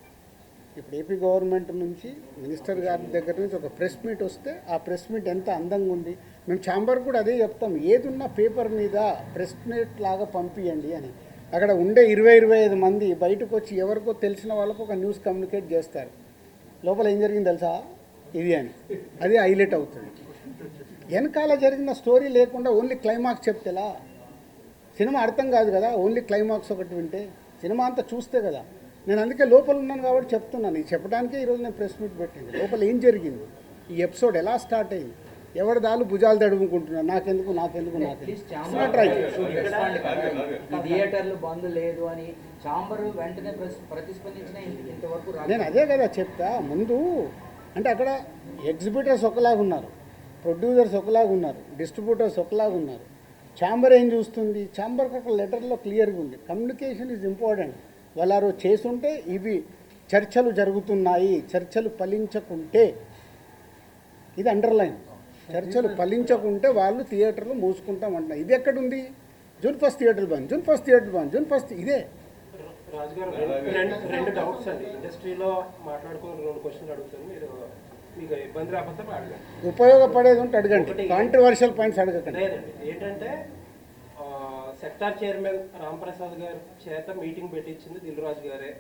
ఇప్పుడు ఏపీ గవర్నమెంట్ నుంచి మినిస్టర్ గారి దగ్గర నుంచి ఒక ప్రెస్ మీట్ వస్తే ఆ ప్రెస్ మీట్ ఎంత అందంగా ఉంది. మేము ఛాంబర్ కూడా అదే చెప్తాం, ఏదున్నా పేపర్ మీద ప్రెస్ మీట్ లాగా పంపించండి అని. అక్కడ ఉండే 20-25 మంది బయటకు వచ్చి ఎవరికో తెలిసిన వాళ్ళకు ఒక న్యూస్ కమ్యూనికేట్ చేస్తారు. లోపల ఏం జరిగింది తెలుసా ఇది అని, అది హైలైట్ అవుతుంది. వెనకాల జరిగిన స్టోరీ లేకుండా ఓన్లీ క్లైమాక్స్ చెప్తేలా సినిమా అర్థం కాదు కదా. ఓన్లీ క్లైమాక్స్ ఒకటి వింటే సినిమా అంతా చూస్తే కదా. నేను అందుకే లోపల ఉన్నాను కాబట్టి చెప్తున్నాను. ఇది చెప్పడానికే ఈరోజు నేను ప్రెస్ మీట్ పెట్టింది. లోపల ఏం జరిగింది, ఈ ఎపిసోడ్ ఎలా స్టార్ట్ అయింది, ఎవరి దాళ్ళు భుజాలు తడుముకుంటున్నారు, నాకెందుకు థియేటర్లు బంద్ లేదు అని ఛాంబర్ వెంటనే ప్రతిస్పందించిన ఇంతవరకు నేను అదే కదా చెప్తా. ముందు అంటే అక్కడ ఎగ్జిబిటర్స్ ఒకలాగా ఉన్నారు, ప్రొడ్యూసర్స్ ఒకలాగా ఉన్నారు, డిస్ట్రిబ్యూటర్స్ ఒకలాగా ఉన్నారు. ఛాంబర్ ఏం చూస్తుంది, ఛాంబర్కి ఒక లెటర్లో క్లియర్గా ఉంది, కమ్యూనికేషన్ ఈజ్ ఇంపార్టెంట్. వాళ్ళు చేసుంటే ఇవి చర్చలు జరుగుతున్నాయి, చర్చలు ఫలించకుంటే ఇది అండర్లైన్, చర్చలు ఫలించకుంటే వాళ్ళు థియేటర్లు మూసుకుంటామంటున్నారు. ఇది ఎక్కడుంది? June 1 థియేటర్లు బంద్, June 1 థియేటర్లు బంద్, June 1 ఇదే. రాజుగారు రెండు డౌట్స్ అండి. ఇండస్ట్రీలో మాట్లాడుకుని 2 క్వశ్చన్లు అడుగుతాను, మీరు మీకు ఇబ్బంది రాకపోతే అడగండి. ఉపయోగపడేది ఉంటే అడగండి, కాంట్రవర్షియల్ పాయింట్స్ అడగకండి. లేదండి, ఏంటంటే సెక్టార్ చైర్మన్ రాంప్రసాద్ గారి చేత మీటింగ్ పెట్టించింది దిల్ రాజు గారే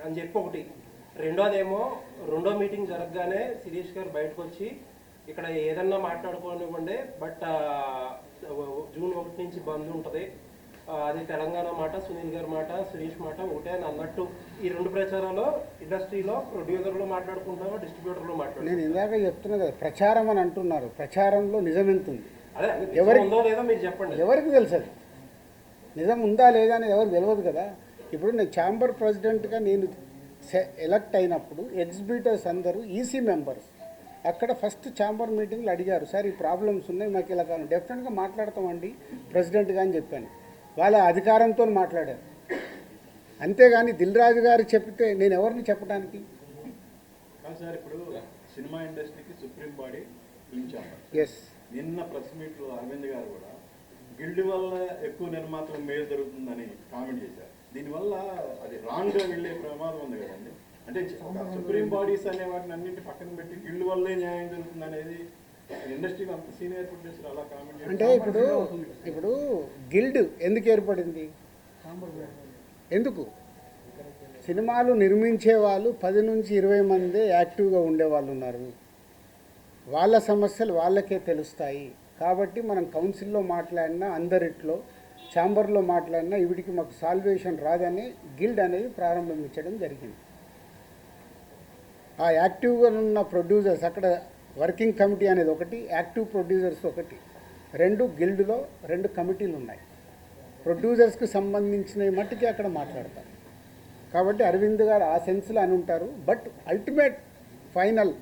అని చెప్పి ఒకటి. రెండోదేమో రెండో మీటింగ్ జరగగానే శిరీష్ గారు బయటకు వచ్చి ఇక్కడ ఏదన్నా మాట్లాడుకోనివ్వండి, బట్ June 1 నుంచి బంద్ ఉంటుంది, అది తెలంగాణ మాట, సునీల్ గారి మాట, సురేష్ మాట ఒకటే అని అన్నట్టు. ఈ 2 ప్రచారాలు ఇండస్ట్రీలో ప్రొడ్యూసర్లు మాట్లాడుకుంటారు, డిస్ట్రిబ్యూటర్లు మాట్లాడుతారు. నేను ఇందాక చెప్తున్నా కదా, ప్రచారం అని అంటున్నారు, ప్రచారంలో నిజం ఎంత ఉంది, ఎవరికి ఉందో లేదో మీరు చెప్పండి. ఎవరికి తెలుసు అది నిజం ఉందా లేదా అనేది ఎవరికి తెలియదు కదా. ఇప్పుడు నేను ఛాంబర్ ప్రెసిడెంట్గా నేను ఎలక్ట్ అయినప్పుడు ఎగ్జిబిటర్స్ అందరూ ఈసీ మెంబర్స్ అక్కడ ఫస్ట్ ఛాంబర్ మీటింగ్లో అడిగారు, సార్ ఈ ప్రాబ్లమ్స్ ఉన్నాయి మాకు ఇలా కాదు, డెఫినెట్గా మాట్లాడతామండి ప్రెసిడెంట్గా అని చెప్పాను. వాళ్ళ అధికారంతో మాట్లాడారు, అంతేగాని దిల్ రాజు గారు చెప్తే నేను ఎవరిని చెప్పడానికి. సార్ ఇప్పుడు సినిమా ఇండస్ట్రీకి supreme body film chamber. Yes, నిన్న ప్రెస్ మీట్లో అరవింద్ గారు కూడా గిల్డ్ వల్ల ఎక్కువ నిర్మాతలకు మేలు జరుగుతుందని కామెంట్ చేశారు. దీనివల్ల అది రాంగ్గా వెళ్ళే ప్రమాదం ఉంది కదండి. అంటే సుప్రీం బాడీస్ అనే వాటిని అన్నింటి పక్కన పెట్టి గిల్డ్ వల్లే న్యాయం జరుగుతుంది అనేది ఇండస్ట్రీకి అంత సీనియర్ ప్రొడ్యూసర్ అలా కామెంట్ అంటే ఇప్పుడు గిల్డ్ ఎందుకు ఏర్పడింది, ఎందుకు? సినిమాలు నిర్మించే వాళ్ళు 10 నుంచి 20 మందే యాక్టివ్గా ఉండేవాళ్ళు ఉన్నారు, వాళ్ళ సమస్యలు వాళ్ళకే తెలుస్తాయి. కాబట్టి మనం కౌన్సిల్లో మాట్లాడినా, అందరిట్లో ఛాంబర్లో మాట్లాడినా వీటికి మాకు సాల్వేషన్ రాదని గిల్డ్ అనేది ప్రారంభించడం జరిగింది. ఆ యాక్టివ్గా ఉన్న ప్రొడ్యూసర్స్, అక్కడ వర్కింగ్ కమిటీ అనేది ఒకటి, యాక్టివ్ ప్రొడ్యూసర్స్ ఒకటి, 2 గిల్డ్లో 2 కమిటీలు ఉన్నాయి. ప్రొడ్యూసర్స్కి సంబంధించినవి మట్టుకే అక్కడ మాట్లాడతారు. కాబట్టి అరవింద్ గారు ఆ సెన్స్లో అని ఉంటారు. But ultimate final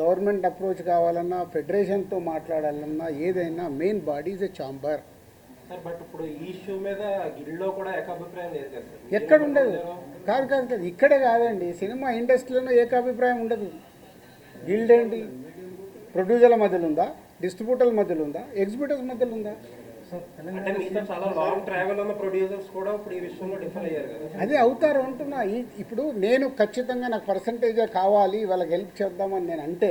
government approach కావాలన్నా, ఫెడరేషన్తో మాట్లాడాలన్నా, ఏదైనా main body is a chamber. Sir but ఇప్పుడు ఈ ఇష్యూ మీద గిల్డ్లో కూడా ఏకాభిప్రాయం లేదు కదా సార్? ఎక్కడ ఉండదు, కాదు ఇక్కడే కాదండి, సినిమా ఇండస్ట్రీలో ఏకాభిప్రాయం ఉండదు. గిల్డ్ ఏంటి, ప్రొడ్యూసర్ల మధ్యలో ఉందా, డిస్ట్రిబ్యూటర్ల మధ్యలో ఉందా, ఎగ్జిబిటర్స్ మధ్యలో ఉందా? అంటే మీతో చాలా లాంగ్ ట్రావెల్ ఉన్న ప్రొడ్యూసర్స్ కూడా ఇప్పుడు ఈ విషయంలో డిఫర్ అయ్యారు కదా. అదే అవుతారు అంటున్నా. ఇప్పుడు నేను ఖచ్చితంగా నాకు పర్సంటేజే కావాలి, వాళ్ళకి హెల్ప్ చేద్దామని నేను అంటే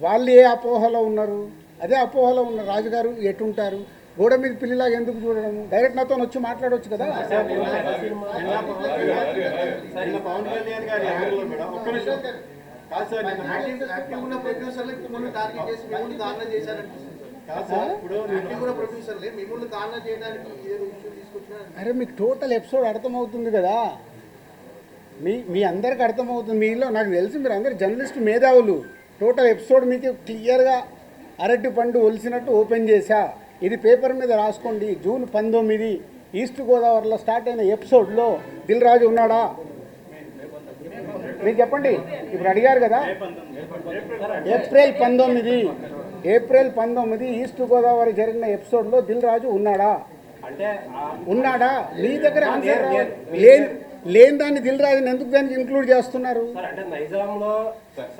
వాళ్ళు ఏ అపోహలో ఉన్నారు, అదే అపోహలో ఉన్న రాజుగారు ఎటుంటారు. గోడ మీద పిల్లిలాగా ఎందుకు చూడడం? డైరెక్ట్ నాతో వచ్చి మాట్లాడవచ్చు కదా. నిన్న పవన్ కళ్యాణ్ గారి యాంగిల్లో మేడం ఒక్క నిమిషం కాదు సార్, నిన్న యాక్టివ్ ఉన్న ప్రొడ్యూసర్లు మిమ్మల్ని టార్గెట్ చేసి మిమ్మల్ని దారుణం చేశారనిపిస్తుంది సార్. కాదు సార్, ఇప్పుడు యాక్టివ్ ఉన్న ప్రొడ్యూసర్లే మిమ్మల్ని దారుణం చేయడానికి ఏదో ఇష్యూ తీసుకొచ్చినా అరే మీకు టోటల్ ఎపిసోడ్ అర్థమవుతుంది కదా, మీ అందరికి అర్థమవుతుంది. మీలో నాకు తెలిసి మీరు అందరు జర్నలిస్ట్ మేధావులు. టోటల్ ఎపిసోడ్ మీకు క్లియర్గా అరటి పండు ఒలిసినట్టు ఓపెన్ చేశా. ఇది పేపర్ మీద రాసుకోండి. జూన్ 19 ఈస్ట్ గోదావరిలో స్టార్ట్ అయిన ఎపిసోడ్లో దిల్ రాజు ఉన్నాడా? మీరు చెప్పండి. ఇప్పుడు అడిగారు కదా. ఏప్రిల్ 19 ఈస్ట్ గోదావరి జరిగిన ఎపిసోడ్లో దిల్ రాజు ఉన్నాడా? అంటే ఉన్నాడా? మీ దగ్గర ఆన్సర్ లేని దాన్ని దిల్ రాజుని ఎందుకు దానికి ఇంక్లూడ్ చేస్తున్నారు? సార్ అంటే నైజాంలో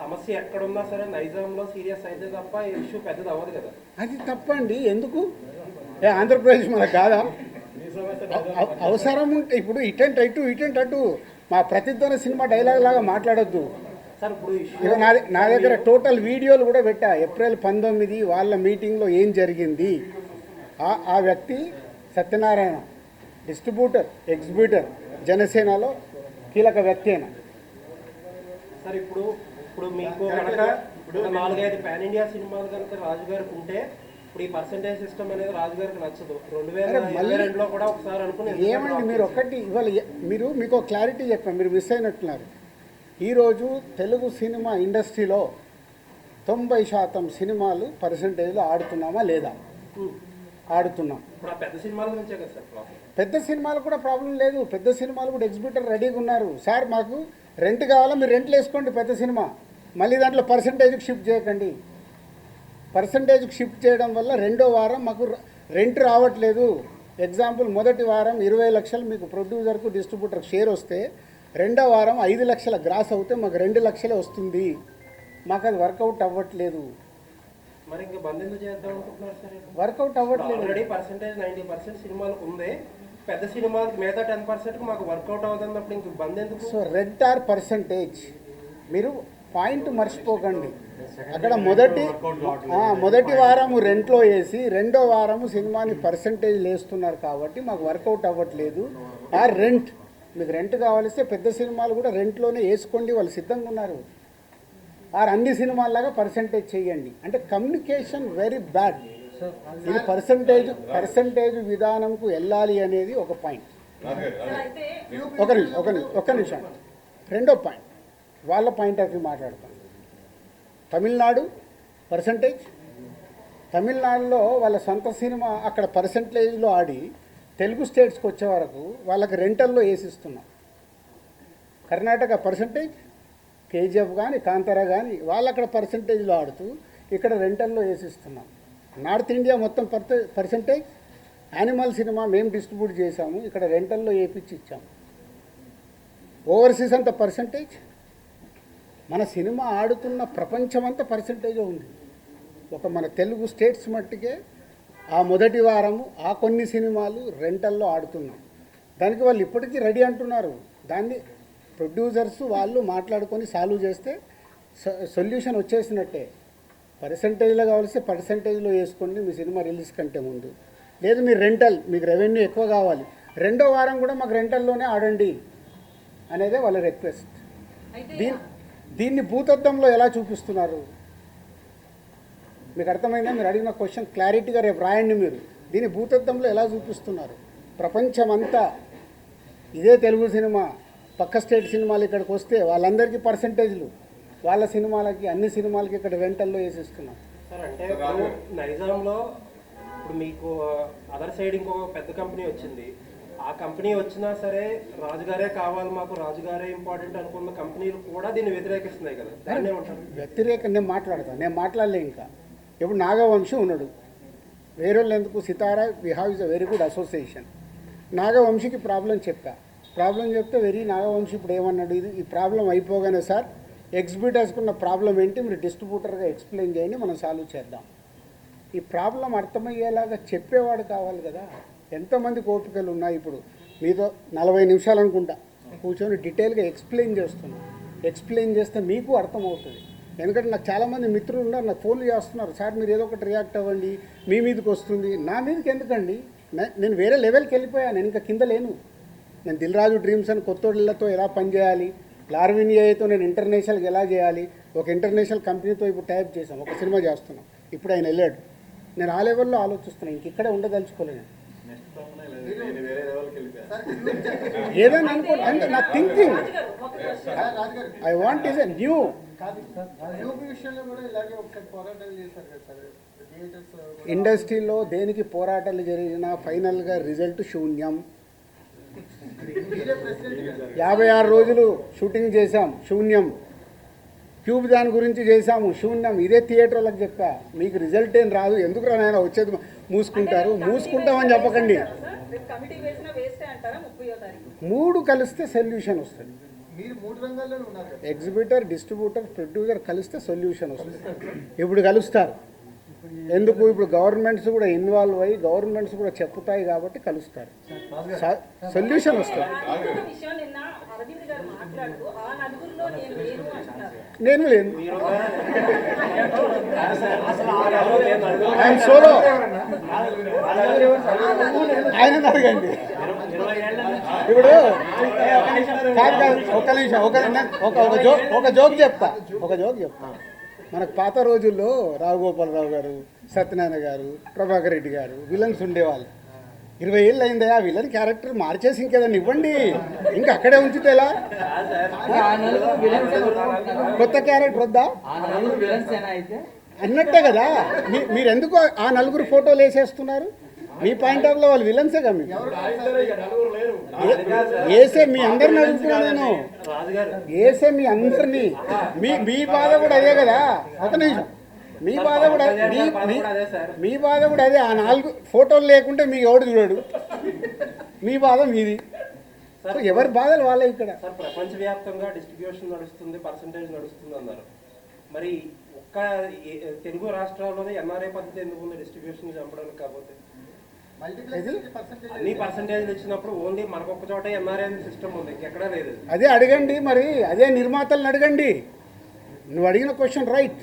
సమస్య ఎక్కడున్నా సరే నైజాంలో సీరియస్ అయితే తప్ప ఇష్యూ పెద్దది అవ్వదు కదా. అది తప్పండి. ఎందుకు? ఆంధ్రప్రదేశ్ మనకు కాదా? అవసరం ఉంటే ఇప్పుడు ఇటెంట్ అటు మా ప్రతిధ్వని సినిమా డైలాగ్ లాగా మాట్లాడొద్దు సార్. ఇప్పుడు ఇష్యూ ఇక నా దగ్గర టోటల్ వీడియోలు కూడా పెట్టా. ఏప్రిల్ 19 వాళ్ళ మీటింగ్లో ఏం జరిగింది. ఆ వ్యక్తి సత్యనారాయణ డిస్ట్రిబ్యూటర్ ఎగ్జిబ్యూటర్ జనసేనలో కీలక వ్యక్తి అయినా. సార్ ఇప్పుడు మీకు కనుక 4-5 పాన్ ఇండియా సినిమాలు కనుక రాజు గారికి ఉంటే ఇప్పుడు ఈ పర్సంటేజ్ సిస్టమ్ అనేది రాజు గారికి నచ్చదు. 2022లో కూడా ఒకసారి అనుకుని ఏమండి మీరు ఒక్కటి ఇవాళ మీకు క్లారిటీ చెప్పాను, మీరు మిస్ అయినట్టున్నారు. ఈరోజు తెలుగు సినిమా ఇండస్ట్రీలో 90% సినిమాలు పర్సంటేజ్లో ఆడుతున్నామా లేదా? ఆడుతున్నాం. ఇప్పుడు ఆ పెద్ద సినిమాల నుంచే కదా సార్ ప్రాబ్లం. పెద్ద సినిమాలు కూడా ప్రాబ్లం లేదు. పెద్ద సినిమాలు కూడా ఎగ్జిబ్యూటర్ రెడీగా ఉన్నారు. సార్ మాకు రెంట్ కావాలా, మీరు రెంట్లు వేసుకోండి పెద్ద సినిమా, మళ్ళీ దాంట్లో పర్సంటేజ్కి షిఫ్ట్ చేయకండి. పర్సంటేజ్కి షిఫ్ట్ చేయడం వల్ల రెండో వారం మాకు రెంట్ రావట్లేదు. ఎగ్జాంపుల్ మొదటి వారం 20 లక్షలు మీకు ప్రొడ్యూసర్కు డిస్ట్రిబ్యూటర్కి షేర్ వస్తే రెండో వారం 5 లక్షల గ్రాస్ అవుతే మాకు 2 లక్షలే వస్తుంది. మాకు అది వర్కౌట్ అవ్వట్లేదు. మరి ఇంకా బంద్ ఎందుకు చేద్దాం అనుకుంటున్నారు సార్? వర్కౌట్ అవ్వట్లేదు. ఆల్రెడీ పర్సంటేజ్ 90% సినిమాలకు ఉంది. పెద్ద సినిమాలకు మిగతా 10%కి మాకు వర్కౌట్ అవుతున్నప్పుడు ఇంక బంద్ ఎందుకు? సో రెంట్ ఆర్ పర్సంటేజ్ మీరు పాయింట్ మర్చిపోకండి. అక్కడ మొదటి వారము రెంట్లో వేసి రెండో వారము సినిమాని పర్సంటేజ్ వేస్తున్నారు కాబట్టి మాకు వర్కౌట్ అవ్వట్లేదు. ఆ రెంట్ మీకు రెంట్ కావాలిస్తే పెద్ద సినిమాలు కూడా రెంట్లోనే వేసుకోండి, వాళ్ళు సిద్ధంగా ఉన్నారు. అన్ని సినిమాల్లాగా పర్సంటేజ్ చేయండి అంటే కమ్యూనికేషన్ వెరీ బ్యాడ్. ఇది పర్సంటేజ్ విధానంకు వెళ్ళాలి అనేది ఒక పాయింట్. ఒక నిమిషం రెండో పాయింట్ వాళ్ళ పాయింట్ ఆఫ్ వ్యూ మాట్లాడతాం. తమిళనాడు పర్సంటేజ్, తమిళనాడులో వాళ్ళ సొంత సినిమా అక్కడ పర్సంటేజ్లో ఆడి తెలుగు స్టేట్స్కి వచ్చే వరకు వాళ్ళకి రెంటల్లో వేసిస్తున్నాం. కర్ణాటక పర్సంటేజ్, కేజీఎఫ్ కానీ కాంతారా కానీ వాళ్ళు అక్కడ పర్సంటేజ్లో ఆడుతూ ఇక్కడ రెంటల్లో వేసిస్తున్నాం. నార్త్ ఇండియా మొత్తం పర్సంటేజ్, యానిమల్ సినిమా మేము డిస్ట్రిబ్యూట్ చేసాము, ఇక్కడ రెంటల్లో వేపించి ఇచ్చాము. ఓవర్సీస్ అంతా పర్సంటేజ్. మన సినిమా ఆడుతున్న ప్రపంచమంతా పర్సంటేజే ఉంది. ఒక మన తెలుగు స్టేట్స్ మట్టుకే ఆ మొదటి వారము ఆ కొన్ని సినిమాలు రెంటల్లో ఆడుతున్నాం. దానికి వాళ్ళు ఇప్పటికీ రెడీ అంటున్నారు. దాన్ని ప్రొడ్యూసర్స్ వాళ్ళు మాట్లాడుకొని సాల్వ్ చేస్తే సొల్యూషన్ వచ్చేసినట్టే. పర్సంటేజ్లో కావాల్సి పర్సంటేజ్లో వేసుకోండి మీ సినిమా రిలీజ్ కంటే ముందు. లేదు మీరు రెంటల్, మీకు రెవెన్యూ ఎక్కువ కావాలి, రెండో వారం కూడా మాకు రెంటల్లోనే ఆడండి అనేదే వాళ్ళ రిక్వెస్ట్. దీన్ని భూతద్దంలో ఎలా చూపిస్తున్నారు మీకు అర్థమైందా? మీరు అడిగిన క్వశ్చన్ క్లారిటీగా రేపు రాయండి. మీరు దీన్ని భూతద్దంలో ఎలా చూపిస్తున్నారు? ప్రపంచమంతా ఇదే తెలుగు సినిమా, పక్క స్టేట్ సినిమాలు ఇక్కడికి వస్తే వాళ్ళందరికీ పర్సంటేజ్లు, వాళ్ళ సినిమాలకి అన్ని సినిమాలకి ఇక్కడ రెంటల్లో వేసిస్తున్నాం. సార్ అంటే ఇప్పుడు నైజాంలో ఇప్పుడు మీకు అదర్ సైడ్ ఇంకో పెద్ద కంపెనీ వచ్చింది. ఆ కంపెనీ వచ్చినా సరే రాజుగారే కావాలి మాకు, రాజుగారే ఇంపార్టెంట్ అనుకున్న కంపెనీలు కూడా దీన్ని వ్యతిరేకిస్తున్నాయి కదా. దాన్నే ఉంటారు వ్యతిరేకం. నేను మాట్లాడలే. ఇంకా ఇప్పుడు నాగవంశీ ఉన్నాడు, వేరే వాళ్ళు ఎందుకు? Sithara we have is a very good association. నాగవంశీకి ప్రాబ్లం చెప్తే నాగవంశీ ఇప్పుడు ఏమన్నాడు, ఈ ప్రాబ్లం అయిపోగానే సార్ ఎగ్జిబ్యూటర్స్కున్న ప్రాబ్లం ఏంటి మీరు డిస్ట్రిబ్యూటర్గా ఎక్స్ప్లెయిన్ చేయండి, మనం సాల్వ్ చేద్దాం. ఈ ప్రాబ్లం అర్థమయ్యేలాగా చెప్పేవాడు కావాలి కదా. ఎంతమంది ఓపికలు ఉన్నాయి? ఇప్పుడు మీతో 40 నిమిషాలు అనుకుంటా కూర్చొని డీటెయిల్గా ఎక్స్ప్లెయిన్ చేస్తున్నాం. ఎక్స్ప్లెయిన్ చేస్తే మీకు అర్థమవుతుంది. ఎందుకంటే నాకు చాలామంది మిత్రులు ఉన్నారు, నాకు ఫోన్లు చేస్తున్నారు, సార్ మీరు ఏదో ఒకటి రియాక్ట్ అవ్వండి, మీ మీదకి వస్తుంది. నా మీదకి ఎందుకండి? నేను వేరే లెవెల్కి వెళ్ళిపోయాను, నేను ఇంకా కింద లేను. నేను దిల్ రాజు డ్రీమ్స్ అని కొత్తోళ్ళతో ఎలా పనిచేయాలి, లార్విన్ ఏఐతో నేను ఇంటర్నేషనల్కి ఎలా చేయాలి, ఒక ఇంటర్నేషనల్ కంపెనీతో ఇప్పుడు టైప్ చేసాం, ఒక సినిమా చేస్తున్నాం. ఇప్పుడు ఆయన వెళ్ళాడు, నేను ఆ లెవెల్లో ఆలోచిస్తున్నాను, ఇంక ఇక్కడే ఉండదలుచుకోలేను. నెక్స్ట్ తప్పనే లేదు, నేను వేరే లెవెల్కి వెళ్ళిపోయాను. ఏదైనా అనుకోండి, అంటే నా thinking I want is a new. UP విషయంలో కూడా ఇలాగే ఒకసారి పోరాటాలు చేశారు కదా సార్ థియేటర్స్. ఇండస్ట్రీలో దేనికి పోరాటాలు జరిగినా ఫైనల్గా రిజల్ట్ శూన్యం. మీరే ప్రెసిడెంట్ కదా. 56 రోజులు షూటింగ్ చేశాం, శూన్యం. క్యూబ్ దాని గురించి చేశాము, శూన్యం. ఇదే థియేటర్ వాళ్ళకి చెప్పా, మీకు రిజల్ట్ ఏం రాదు, ఎందుకు రానైనా వచ్చేది మూసుకుంటారు. మూసుకుంటామని చెప్పకండి, కమిటీ వేసిన వేస్తే అంటారా 30వ తారీఖు? 3 కలిస్తే సొల్యూషన్ వస్తుంది. మీరు 3 రంగాల్లోనే ఉన్నారు కదా. ఎగ్జిబిటర్, డిస్ట్రిబ్యూటర్, ప్రొడ్యూసర్ కలిస్తే సొల్యూషన్ వస్తుంది. ఇప్పుడు కలుస్తారు. ఎందుకు? ఇప్పుడు గవర్నమెంట్స్ కూడా ఇన్వాల్వ్ అయ్యి గవర్నమెంట్స్ కూడా చెప్తాయి కాబట్టి కలుస్తారు, సొల్యూషన్ వస్తుంది. ఇంకొక విషయం, నిన్న అరవింద్ గారు మాట్లాడుతూ ఆ నలుగురిలో నేను లేను అంటున్నారు. నేను లేను, ఐఎమ్ సోలో. ఆయన అడగండి. ఇప్పుడు కాదు కాదు, ఒక్క నిమిషం, ఒక జోక్ చెప్తా. మనకు పాత రోజుల్లో రావుగోపాలరావు గారు, సత్యనారాయణ గారు, ప్రభాకర్ రెడ్డి గారు విలన్స్ ఉండేవాళ్ళు. 20 ఏళ్ళు అయిందా ఆ విలన్ క్యారెక్టర్ మార్చేసి ఇంకేదన్నా ఇవ్వండి, ఇంకా అక్కడే ఉంచితే ఎలా? కొత్త క్యారెక్టర్ వద్దా అన్నట్టే కదా. మీరు ఎందుకు ఆ నలుగురు ఫోటోలు వేసేస్తున్నారు? మీ పాయింట్ ఆఫ్ లో వాళ్ళు విలన్సే కదా. మీకు వేసే మీ అందరిని అడుగుతున్నా నేను, వేసే మీ అందరినీ. మీ బాధ కూడా అదే కదా. ఒక నిమిషం, మీ బాధ కూడా మీ బాధ కూడా అదే. ఆ 4 ఫోటోలు లేకుంటే మీకు ఎవడు చూడడు, మీ బాధ మీది. ఎవరి బాధలు వాళ్ళే ఇక్కడ. సార్ ప్రపంచవ్యాప్తంగా డిస్ట్రిబ్యూషన్ నడుస్తుంది, పర్సంటేజ్ నడుస్తుంది అన్నారు. మరి ఒక్క తెలుగు రాష్ట్రాల్లోనే ఎన్ఆర్ఐ పద్ధతి ఎందుకు ఉంది డిస్ట్రిబ్యూషన్ చంపడానికి? కాకపోతే అన్ని పర్సంటేజ్ ఇచ్చినప్పుడు ఓన్లీ మనకొక్క చోట ఎన్ఆర్ఐ సిస్టమ్ ఉంది, ఇంకెక్కడా లేదు. అదే అడగండి మరి, అదే నిర్మాతలను అడగండి. నువ్వు అడిగిన క్వశ్చన్ రైట్.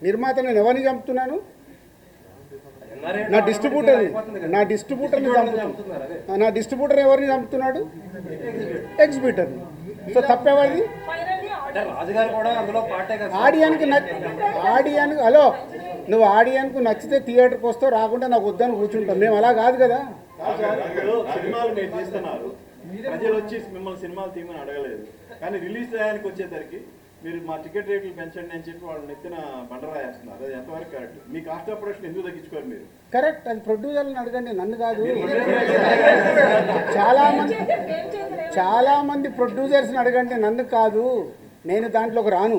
నిర్మాత నేను ఎవరిని చంపుతున్నాను? నా డిస్ట్రిబ్యూటర్ని చంపుతున్నాను. నా డిస్ట్రిబ్యూటర్ ఎవరిని చంపుతున్నాడు? ఎగ్జిబిటర్ని. సో తప్పేవాడిది. రాజుగారు కూడా అందులో పార్టే కదా. ఆడియన్కి హలో, నువ్వు ఆడియన్కు నచ్చితే థియేటర్కి వస్తావు, రాకుండా నాకు వద్దని కూర్చుంటాం. మేము అలా కాదు కదా. సినిమాలు మీరు తీస్తున్నారు, ప్రజలు వచ్చి మిమ్మల్ని సినిమాలు తీయమని అడగలేదు, కానీ రిలీజ్ టయానికి వచ్చేసరికి మీరు మా టికెట్ రేట్లు పెంచండి అని చెప్పి వాళ్ళు నెత్తిన బండరా వేస్తున్నారు. అది ఎంతవరకు correct? Me cost of production ఎందుకు తగ్గించుకోరు మీరు? కరెక్ట్, అది ప్రొడ్యూసర్ని అడగండి, నన్ను కాదు. చాలా మంది ప్రొడ్యూసర్స్ని అడగండి, నన్ను కాదు. నేను దాంట్లోకి రాను.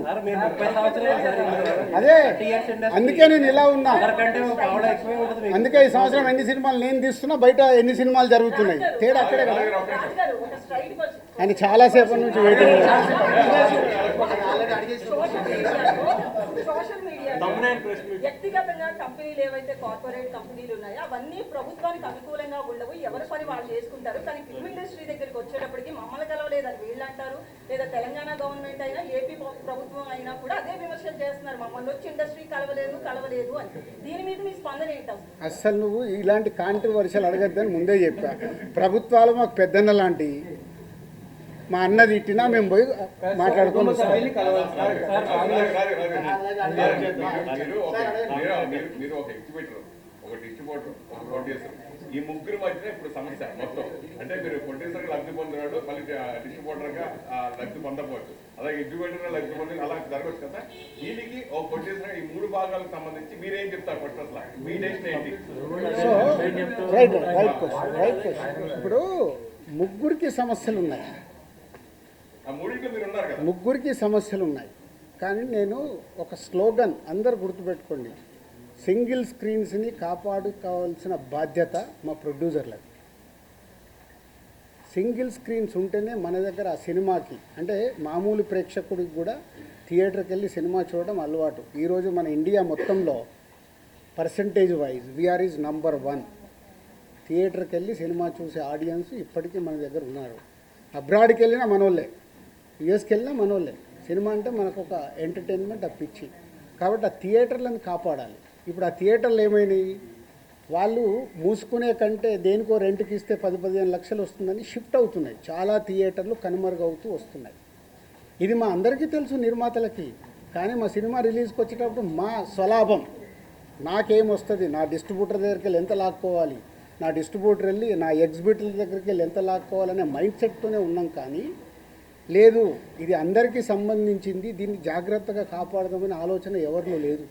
అదే అందుకే నేను ఇలా ఉన్నా. అందుకే ఈ సంవత్సరం ఎన్ని సినిమాలు నేను తీస్తున్నా, బయట ఎన్ని సినిమాలు జరుగుతున్నాయి, తేడా అక్కడే కదా. ఆయన చాలాసేపటి నుంచి వెయిటింగ్. సోషల్ మీడియాలో వ్యక్తిగతంగా కంపెనీలు ఏవైతే కార్పొరేట్ కంపెనీలు ఉన్నాయో అవన్నీ ప్రభుత్వానికి అనుకూలంగా ఉండవు, ఎవరి పని వాళ్ళు చేసుకుంటారు. కానీ ఫిల్మ్ ఇండస్ట్రీ దగ్గరికి వచ్చేటప్పటికి మమ్మల్ని కలవలేదని వీళ్ళు అంటారు, లేదా తెలంగాణ గవర్నమెంట్ అయినా ఏపీ ప్రభుత్వం అయినా కూడా అదే విమర్శలు చేస్తున్నారు, మమ్మల్ని వచ్చి ఇండస్ట్రీ కలవలేదు అని. దీని మీద మీ స్పందన ఏంటో? అస్సలు నువ్వు ఇలాంటి కాంట్రవర్షియల్ అడగద్దని ముందే చెప్పా. ప్రభుత్వాలు మాకు పెద్దన్న లాంటివి. మా అన్న తిట్టినా మేము పోయి మాట్లాడుకొని వస్తాం. మీరు ఒక ఎగ్జిబిటర్, ఒక డిస్ట్రిబ్యూటర్, ఒక ప్రొడ్యూసర్, ఈ ముగ్గురు మధ్యన ఇప్పుడు సమస్య మొత్తం. అంటే మీరు ప్రొడ్యూసర్ లబ్ధి పొందినాడు, మళ్ళీ డిస్ట్రిబ్యూటర్ గా లబ్ధి పొందకపోవచ్చు, అలాగే ఎగ్జిబిటర్ లబ్ధి పొంది అలా జరగవచ్చు కదా. దీనికి ఒక ప్రొడ్యూసర్ ఈ 3 భాగాలకు సంబంధించి మీరేం చెప్తారు? ఫస్ట్ అసలు మీ డెసిషన్ ఏంటి? So right question. ఇప్పుడు ముగ్గురికి సమస్యలు ఉన్నాయి, ముగ్గురికి సమస్యలు ఉన్నాయి. కానీ నేను ఒక స్లోగన్ అందరు గుర్తుపెట్టుకోండి, సింగిల్ స్క్రీన్స్ని కాపాడుకోవాల్సిన బాధ్యత మా ప్రొడ్యూసర్లది. సింగిల్ స్క్రీన్స్ ఉంటేనే మన దగ్గర ఆ సినిమాకి, అంటే మామూలు ప్రేక్షకుడికి కూడా థియేటర్కి వెళ్ళి సినిమా చూడడం అలవాటు. ఈరోజు మన ఇండియా మొత్తంలో percentage wise VR is number 1. థియేటర్కి వెళ్ళి సినిమా చూసే ఆడియన్స్ ఇప్పటికీ మన దగ్గర ఉన్నారు. అబ్రాడ్కి వెళ్ళినా మనోళ్ళే, యుఎస్కి వెళ్ళినా మనోళ్ళే. సినిమా అంటే మనకు ఒక ఎంటర్టైన్మెంట్, ఆ పిచ్చి. కాబట్టి ఆ థియేటర్లను కాపాడాలి. ఇప్పుడు ఆ థియేటర్లు ఏమైనాయి, వాళ్ళు మూసుకునే కంటే దేనికో రెంట్కి ఇస్తే 10-15 లక్షలు వస్తుందని షిఫ్ట్ అవుతున్నాయి. చాలా థియేటర్లు కనుమరుగవుతూ వస్తున్నాయి. ఇది మా అందరికీ తెలుసు నిర్మాతలకి. కానీ మా సినిమా రిలీజ్కి వచ్చేటప్పుడు మా స్వలాభం నాకేమొస్తుంది, నా డిస్ట్రిబ్యూటర్ దగ్గరికి వెళ్ళి ఎంత లాక్కోవాలి, నా డిస్ట్రిబ్యూటర్ వెళ్ళి నా ఎగ్జిబిటర్ దగ్గరికి వెళ్ళి ఎంత లాక్కోవాలనే మైండ్ సెట్తోనే ఉన్నాం. కానీ లేదు, ఇది అందరికీ సంబంధించింది, దీన్ని జాగ్రత్తగా కాపాడదామనే ఆలోచన ఎవరిలో లేదు.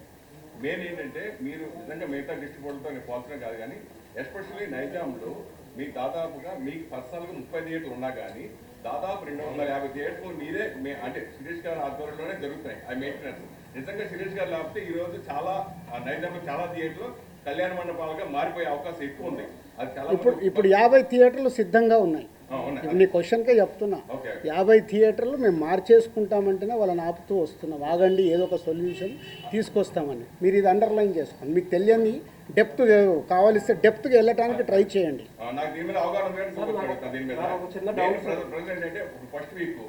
మెయిన్ ఏంటంటే మీరు నిజంగా మిగతా డిస్ట్రిబ్యూటర్తో నేను పోల్చడం కాదు, కానీ ఎస్పెషల్లీ నైజాంలో మీకు దాదాపుగా మీకు పర్సనల్గా 30 థియేటర్లు ఉన్నా కానీ దాదాపు 250 థియేటర్లు మీరే అంటే శిరీష్ గారి ఆధ్వర్యంలోనే జరుగుతున్నాయి ఆ మెయింటెనెన్స్. నిజంగా శిరీష్ గారు లేకపోతే ఈరోజు చాలా నైజాంలో చాలా థియేటర్లు కళ్యాణ మండపాలుగా మారిపోయే అవకాశం ఎక్కువ ఉంది. అది చాలా ఇప్పుడు 50 థియేటర్లు సిద్ధంగా ఉన్నాయి. ఇప్పుడు నీ క్వశ్చన్కే చెప్తున్నా, 50 థియేటర్లు మేము మార్చేసుకుంటామంటేనే వాళ్ళని ఆపుతూ వస్తున్నాం. ఆగండి, ఏదో ఒక సొల్యూషన్ తీసుకొస్తామని. మీరు ఇది అండర్లైన్ చేసుకోండి. మీకు తెలియని డెప్త్ కావాలిస్తే డెప్త్గా వెళ్ళటానికి ట్రై చేయండి. నాకు దీని మీద అవగాహన దీని మీద ప్రెసిడెంట్ అంటే first week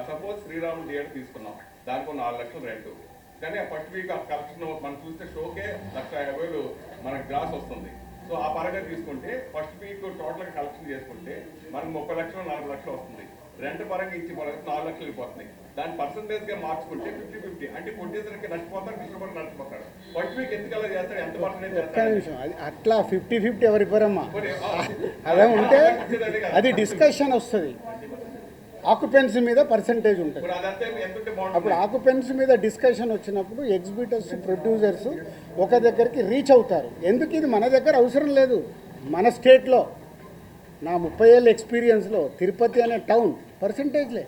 suppose Sriramulu theatre తీసుకున్నాం, దానికి 4 లక్షలు రెంట్. కానీ ఆ ఫస్ట్ వీక్ ఆ కలెక్షన్ మనం చూస్తే షోకే 1,50,000 మనకు గ్రాస్ వస్తుంది. సో ఆ పరంగా తీసుకుంటే ఫస్ట్ వీక్ టోటల్గా కలెక్షన్ చేసుకుంటే మనకు 30 లక్షలు 40 లక్షలు వస్తుంది. రెంట్ పరంగా ఇచ్చి మనకు 4 లక్షలు వెళ్ళిపోతున్నాయి. దాని పర్సంటేజ్గా మార్చుకుంటే 50-50 అంటే కొట్టేసరికి నష్టపోతాడు, డిస్ట్రిబ్యూటర్ నష్టపోతాడు. ఫస్ట్ వీక్ ఎందుకు అలా చేస్తాడు, ఎంత పర్సెంటేజ్ చేస్తాడు? అట్లా 50-50 ఎవరివ్వరమ్మా. అదే ఉంటే అది డిస్కషన్ వస్తుంది. ఆక్యుపెన్సీ మీద పర్సంటేజ్ ఉంటుంది. అప్పుడు ఆక్యుపెన్సీ మీద డిస్కషన్ వచ్చినప్పుడు ఎగ్జిబిటర్స్, ప్రొడ్యూసర్స్ ఒక దగ్గరికి రీచ్ అవుతారు. ఎందుకు ఇది మన దగ్గర అవసరం లేదు. మన స్టేట్లో నా 30 ఏళ్ళ ఎక్స్పీరియన్స్లో తిరుపతి అనే టౌన్ పర్సంటేజ్లే.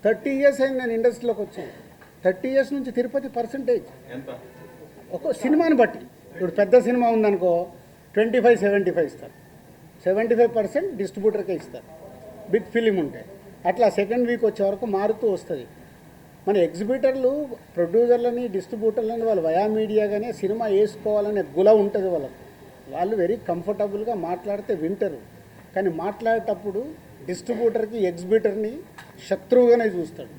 30 ఇయర్స్ అయింది నేను ఇండస్ట్రీలోకి వచ్చాను. 30 ఇయర్స్ నుంచి తిరుపతి పర్సంటేజ్ ఒక సినిమాని బట్టి. ఇప్పుడు పెద్ద సినిమా ఉందనుకో 25-75 ఇస్తారు, 75% డిస్ట్రిబ్యూటర్కే ఇస్తారు. బిగ్ ఫిలిం ఉంటే అట్లా సెకండ్ వీక్ వచ్చే వరకు మారుతూ వస్తుంది. మన ఎగ్జిబిటర్లు, ప్రొడ్యూసర్లని, డిస్ట్రిబ్యూటర్లని వాళ్ళు వయా మీడియాగానే సినిమా వేసుకోవాలనే గుల ఉంటుంది వాళ్ళకు. వాళ్ళు వెరీ కంఫర్టబుల్గా మాట్లాడితే వింటారు. కానీ మాట్లాడేటప్పుడు డిస్ట్రిబ్యూటర్కి, ఎగ్జిబిటర్ని శత్రువుగానే చూస్తాడు.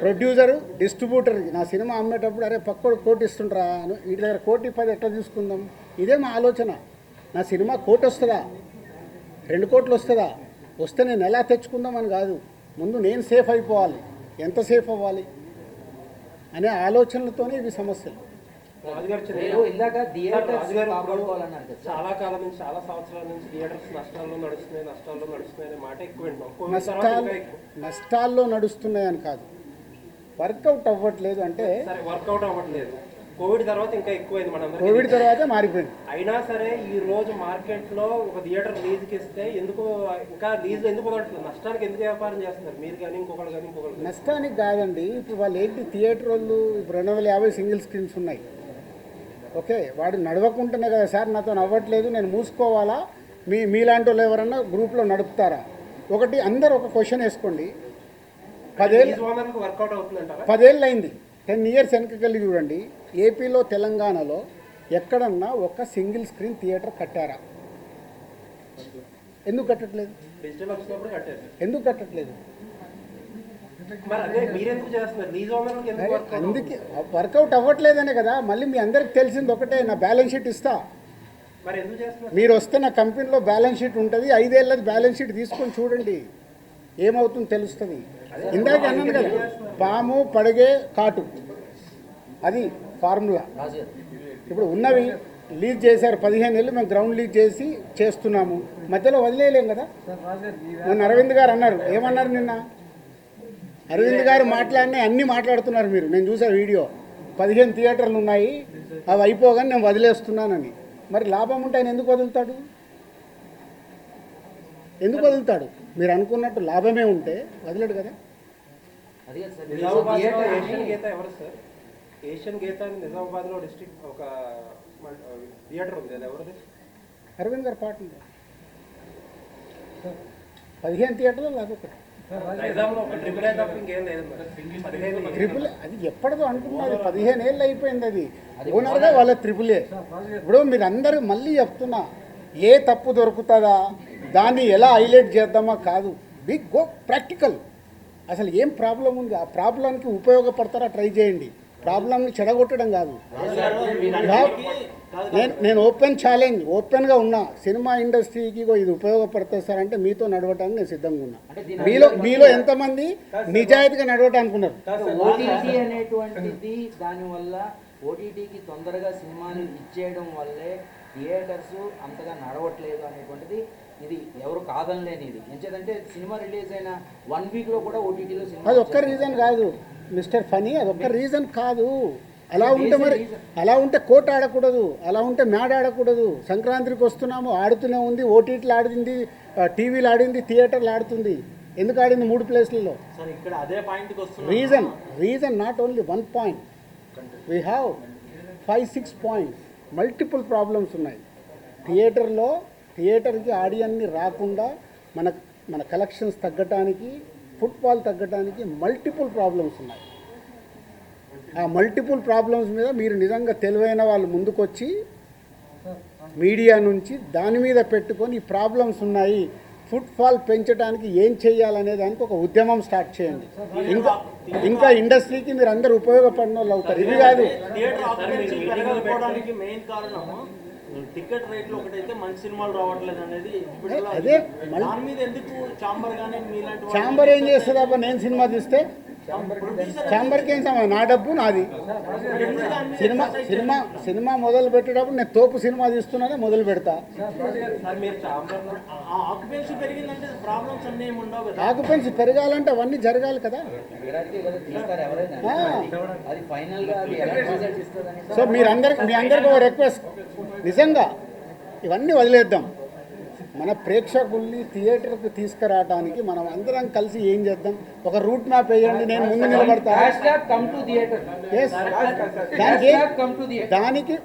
ప్రొడ్యూసరు డిస్ట్రిబ్యూటర్కి నా సినిమా అమ్మేటప్పుడు అరే పక్కోడు కోటి ఇస్తుంటారా, వీటి దగ్గర 1,10,000 ఎట్లా తీసుకుందాం, ఇదే మా ఆలోచన. నా సినిమా 1 కోటి వస్తుందా, 2 కోట్లు వస్తుందా, వస్తే నేను ఎలా తెచ్చుకుందామని కాదు, ముందు నేను సేఫ్ అయిపోవాలి, ఎంత సేఫ్ అవ్వాలి అనే ఆలోచనలతోనే ఇవి సమస్యలు. చాలా కాలం నుంచి, చాలా సంవత్సరాల నుంచి థియేటర్స్ నష్టాల్లో నడుస్తున్నాయి అనే మాట ఎక్కువ వింటాం. నష్టాల్లో నడుస్తున్నాయని కాదు, వర్కౌట్ అవ్వట్లేదు. అంటే సరే వర్కౌట్ అవ్వట్లేదు, కోవిడ్ తర్వాత ఇంకా ఎక్కువైంది. మనం కోవిడ్ తర్వాత మారిపోయింది. అయినా సరే ఈ రోజు మార్కెట్లో ఒక థియేటర్ లీజుకి ఇస్తే ఎందుకు ఇంకా లీజు ఎందుకు వదలట్లేదు? నష్టానికి ఎందుకు వ్యాపారం చేస్తున్నారు మీరు కానీ ఇంకొకరు కానీ ఇంకొకరు? నష్టానికి కాదండి. ఇప్పుడు వాళ్ళు ఏంటి, థియేటర్ వాళ్ళు ఇప్పుడు 250 సింగిల్ స్క్రీన్స్ ఉన్నాయి. ఓకే, వాడు నడవకుంటున్నా కదా సార్ నాతో అవ్వట్లేదు, నేను మూసుకోవాలా, మీలాంటి వాళ్ళు ఎవరన్నా గ్రూప్లో నడుపుతారా? ఒకటి అందరు ఒక క్వశ్చన్ వేసుకోండి. 10 ఏళ్ళు అయింది, 10 ఇయర్స్ వెనకకెళ్ళి చూడండి. ఏపీలో, తెలంగాణలో ఎక్కడన్నా ఒక సింగిల్ స్క్రీన్ థియేటర్ కట్టారా? ఎందుకు కట్టట్లేదు? డిజిటల్ వచ్చినప్పుడు కట్టారు. ఎందుకు కట్టట్లేదు? అందుకే వర్కౌట్ అవ్వట్లేదనే కదా. మళ్ళీ మీ అందరికి తెలిసింది ఒకటే, నా బ్యాలెన్స్ షీట్ ఇస్తా, మీరు వస్తే నా కంపెనీలో బ్యాలెన్స్ షీట్ ఉంటుంది, 5 ఏళ్ళది బ్యాలెన్స్ షీట్ తీసుకొని చూడండి, ఏమవుతుందో తెలుస్తుంది. ఇందాక అన్నాను కదా, పాము పడగే కాటు, అది ఫార్ములా. ఇప్పుడు ఉన్నవి లీజ్ చేశారు 15 ఏళ్ళు, మేము గ్రౌండ్ లీజ్ చేసి చేస్తున్నాము, మధ్యలో వదిలేయలేం కదా. మొన్న అరవింద్ గారు అన్నారు, ఏమన్నారు నిన్న అరవింద్ గారు మాట్లాడినా అన్నీ మాట్లాడుతున్నారు మీరు, నేను చూసా వీడియో. 15 థియేటర్లు ఉన్నాయి, అవి అయిపోగానే నేను వదిలేస్తున్నానని. మరి లాభం ఉంటే ఆయన ఎందుకు వదులుతాడు? ఎందుకు వదులుతాడు? మీరు అనుకున్నట్టు లాభమే ఉంటే వదిలేడు కదా. ఏషియన్ గీత నిజామాబాద్లో డిస్ట్రిక్ట్ ఒక థియేటర్ ఉంది, అది ఎవరిది? అరవింద్ గారు పార్ట్నర్. 15 థియేటర్లు లాభం. ట్రిపుల్ అది ఎప్పటిదో అంటున్నారు, 15 ఏళ్ళు అయిపోయింది. అది ఓనర్గా వాళ్ళ ట్రిపులే. ఇప్పుడు మీరు అందరూ మళ్ళీ చెప్తున్నా, ఏ తప్పు దొరుకుతుందా, దాన్ని ఎలా హైలైట్ చేద్దామా కాదు, వి గో ప్రాక్టికల్. అసలు ఏం ప్రాబ్లం ఉంది, ఆ ప్రాబ్లంకి ఉపయోగపడతారా ట్రై చేయండి, ప్రాబ్లంని చెడగొట్టడం కాదు. నేను ఓపెన్ ఛాలెంజ్, ఓపెన్గా ఉన్నా, సినిమా ఇండస్ట్రీకి ఇది ఉపయోగపడుతుంది సార్ అంటే మీతో నడవటానికి నేను సిద్ధంగా ఉన్నా. మీలో ఎంతమంది నిజాయితీగా నడవటానికి ఉన్నారు? ఓటీటీ అనేటువంటిది దానివల్ల ఓటీటీకి తొందరగా సినిమాలు ఇచ్చేయడం వల్లే థియేటర్స్ అంతగా నడవట్లేదు అనేటువంటిది ఇది ఎవరు కాదనలేని ఇది. ఎంచేదంటే సినిమా రిలీజ్ అయిన 1 వీక్లో కూడా ఓటీటీలో సినిమా అది ఒక్క రీజన్ కాదు మిస్టర్ ఫనీ, అది ఒక్క రీజన్ కాదు. అలా ఉంటే కోర్టు ఆడకూడదు, అలా ఉంటే మ్యాడ్ ఆడకూడదు. సంక్రాంతికి వస్తున్నాము, ఆడుతూనే ఉంది, ఓటీటీలు ఆడింది, టీవీలు ఆడింది, థియేటర్లు ఆడుతుంది. ఎందుకు ఆడింది 3 ప్లేస్లలో? Reason not only 1 point, we have 5-6 points. Multiple problems ఉన్నాయి. థియేటర్కి ఆడియన్ని రాకుండా మన కలెక్షన్స్ తగ్గటానికి, ఫుట్ఫాల్ తగ్గటానికి మల్టిపుల్ ప్రాబ్లమ్స్ ఉన్నాయి. ఆ మల్టిపుల్ ప్రాబ్లమ్స్ మీద మీరు నిజంగా తెలివైన వాళ్ళు ముందుకొచ్చి మీడియా నుంచి దాని మీద పెట్టుకొని ఈ ప్రాబ్లమ్స్ ఉన్నాయి, ఫుట్ఫాల్ పెంచడానికి ఏం చేయాలనే దానికి ఒక ఉద్యమం స్టార్ట్ చేయండి. ఇంకా ఇండస్ట్రీకి మీరు అందరూ ఉపయోగపడిన వాళ్ళు అవుతారు. ఇది కాదు టికెట్ రేట్లు ఒకటైతే మంచి సినిమాలు రావట్లేదు అనేది. అదే ఛాంబర్ ఏం చేస్తుంది అబ్బా? నేను సినిమా తీస్తే ఛాంబర్కి ఏం సమయం, నా డబ్బు నాది. సినిమా మొదలు పెట్టేటప్పుడు నేను తోపు సినిమా తీస్తున్నానే మొదలు పెడతా. ఆక్యుపెన్సీ పెరగాలంటే అవన్నీ జరగాలి కదా. సో మీ అందరికీ ఒక రిక్వెస్ట్, నిజంగా ఇవన్నీ వదిలేద్దాం. మన ప్రేక్షకుల్ని థియేటర్కి తీసుకురావడానికి మనం అందరం కలిసి ఏం చేద్దాం, ఒక రూట్ మ్యాప్ వేయండి, నేను ముందు నిలబడతా. దానికి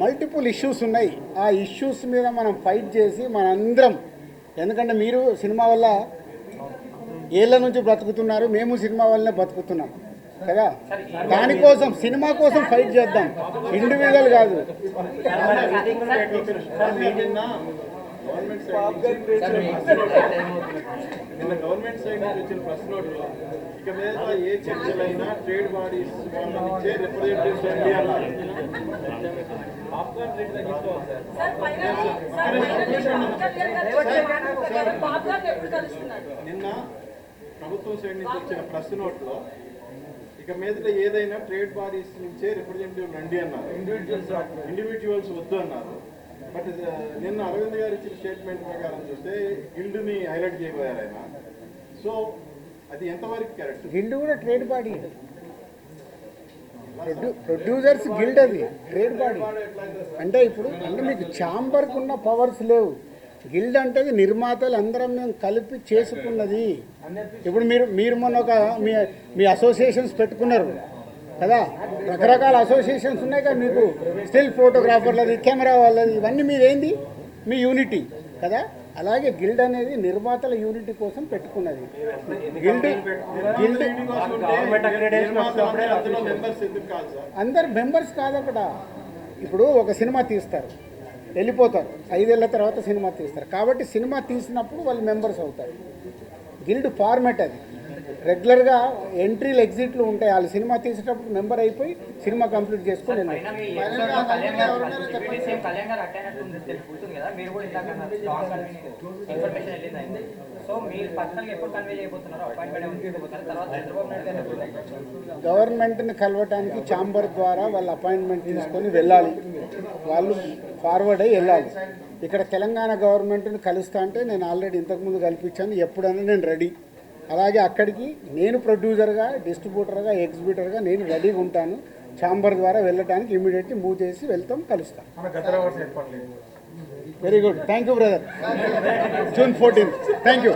మల్టిపుల్ ఇష్యూస్ ఉన్నాయి. ఆ ఇష్యూస్ మీద మనం ఫైట్ చేసి మనందరం, ఎందుకంటే మీరు సినిమా వల్ల ఏళ్ళ నుంచి బ్రతుకుతున్నారు, మేము సినిమా వల్లనే బతుకుతున్నాం కదా. దానికోసం సినిమా కోసం ఫైట్ చేద్దాం, ఇండివిజువల్ కాదు. గవర్నమెంట్ సైడ్ నుంచి వచ్చిన ప్రెస్ నోట్లో ఇక మీద ఏ చర్చలైనా ట్రేడ్ బాడీస్ ఇచ్చే రిప్రజెంటేటివ్స్ అండి అన్నారు. నిన్న ప్రభుత్వం సైడ్ నుంచి వచ్చిన ప్రెస్ నోట్లో ఇక మీద ఏదైనా ట్రేడ్ బాడీస్ నుంచే రిప్రజెంటేటివ్ రండి అన్నారు, ఇండివిజువల్స్ వద్దు అన్నారు. బట్ నిన్న అరవింద్ గారు ఇచ్చిన స్టేట్మెంట్ ప్రకారం చూస్తే గిల్డ్ని హైలైట్ చేయబోయారు ఆయన. సో అది ఎంతవరకు కరెక్ట్? గిల్డ్ కూడా ట్రేడ్ బాడీ, ప్రొడ్యూసర్స్ గిల్డ్, అది ట్రేడ్ బాడీ. అంటే ఇప్పుడు మీకు ఛాంబర్కి ఉన్న పవర్స్ లేవు. గిల్డ్ అంటే నిర్మాతలు అందరం మేము కలిపి చేసుకున్నది. ఇప్పుడు మీరు మొన్న ఒక మీ అసోసియేషన్స్ పెట్టుకున్నారు కదా, రకరకాల అసోసియేషన్స్ ఉన్నాయి కదా మీకు, స్టిల్ ఫోటోగ్రాఫర్లది, కెమెరా వాళ్ళది, ఇవన్నీ మీదేంది మీ యూనిటీ కదా. అలాగే గిల్డ్ అనేది నిర్మాతల యూనిటీ కోసం పెట్టుకున్నది. అందరు మెంబర్స్ కాదు అక్కడ. ఇప్పుడు ఒక సినిమా తీస్తారు, వెళ్ళిపోతారు, 5 ఏళ్ళ తర్వాత సినిమా తీస్తారు. కాబట్టి సినిమా తీసినప్పుడు వాళ్ళు మెంబర్స్ అవుతారు. గిల్డ్ ఫార్మాట్ అది. రెగ్యులర్గా ఎంట్రీలు ఎగ్జిట్లు ఉంటాయి. వాళ్ళు సినిమా తీసేటప్పుడు మెంబర్ అయిపోయి సినిమా కంప్లీట్ చేసుకొని గవర్నమెంట్ని కలవటానికి ఛాంబర్ ద్వారా వాళ్ళ అపాయింట్మెంట్ తీసుకొని వెళ్ళాలి, వాళ్ళు ఫార్వర్డ్ అయ్యి వెళ్ళాలి. ఇక్కడ తెలంగాణ గవర్నమెంట్ని కలుస్తా అంటే నేను ఆల్రెడీ ఇంతకుముందు కల్పించాను, ఎప్పుడైనా నేను రెడీ. అలాగే అక్కడికి నేను ప్రొడ్యూసర్గా, డిస్ట్రిబ్యూటర్గా, ఎగ్జిబ్యూటర్గా నేను రెడీగా ఉంటాను. ఛాంబర్ ద్వారా వెళ్ళడానికి ఇమీడియట్లీ మూవ్ చేసి వెళ్తాం, కలుస్తాం. Very good, thank you brother. June 14th. Thank you.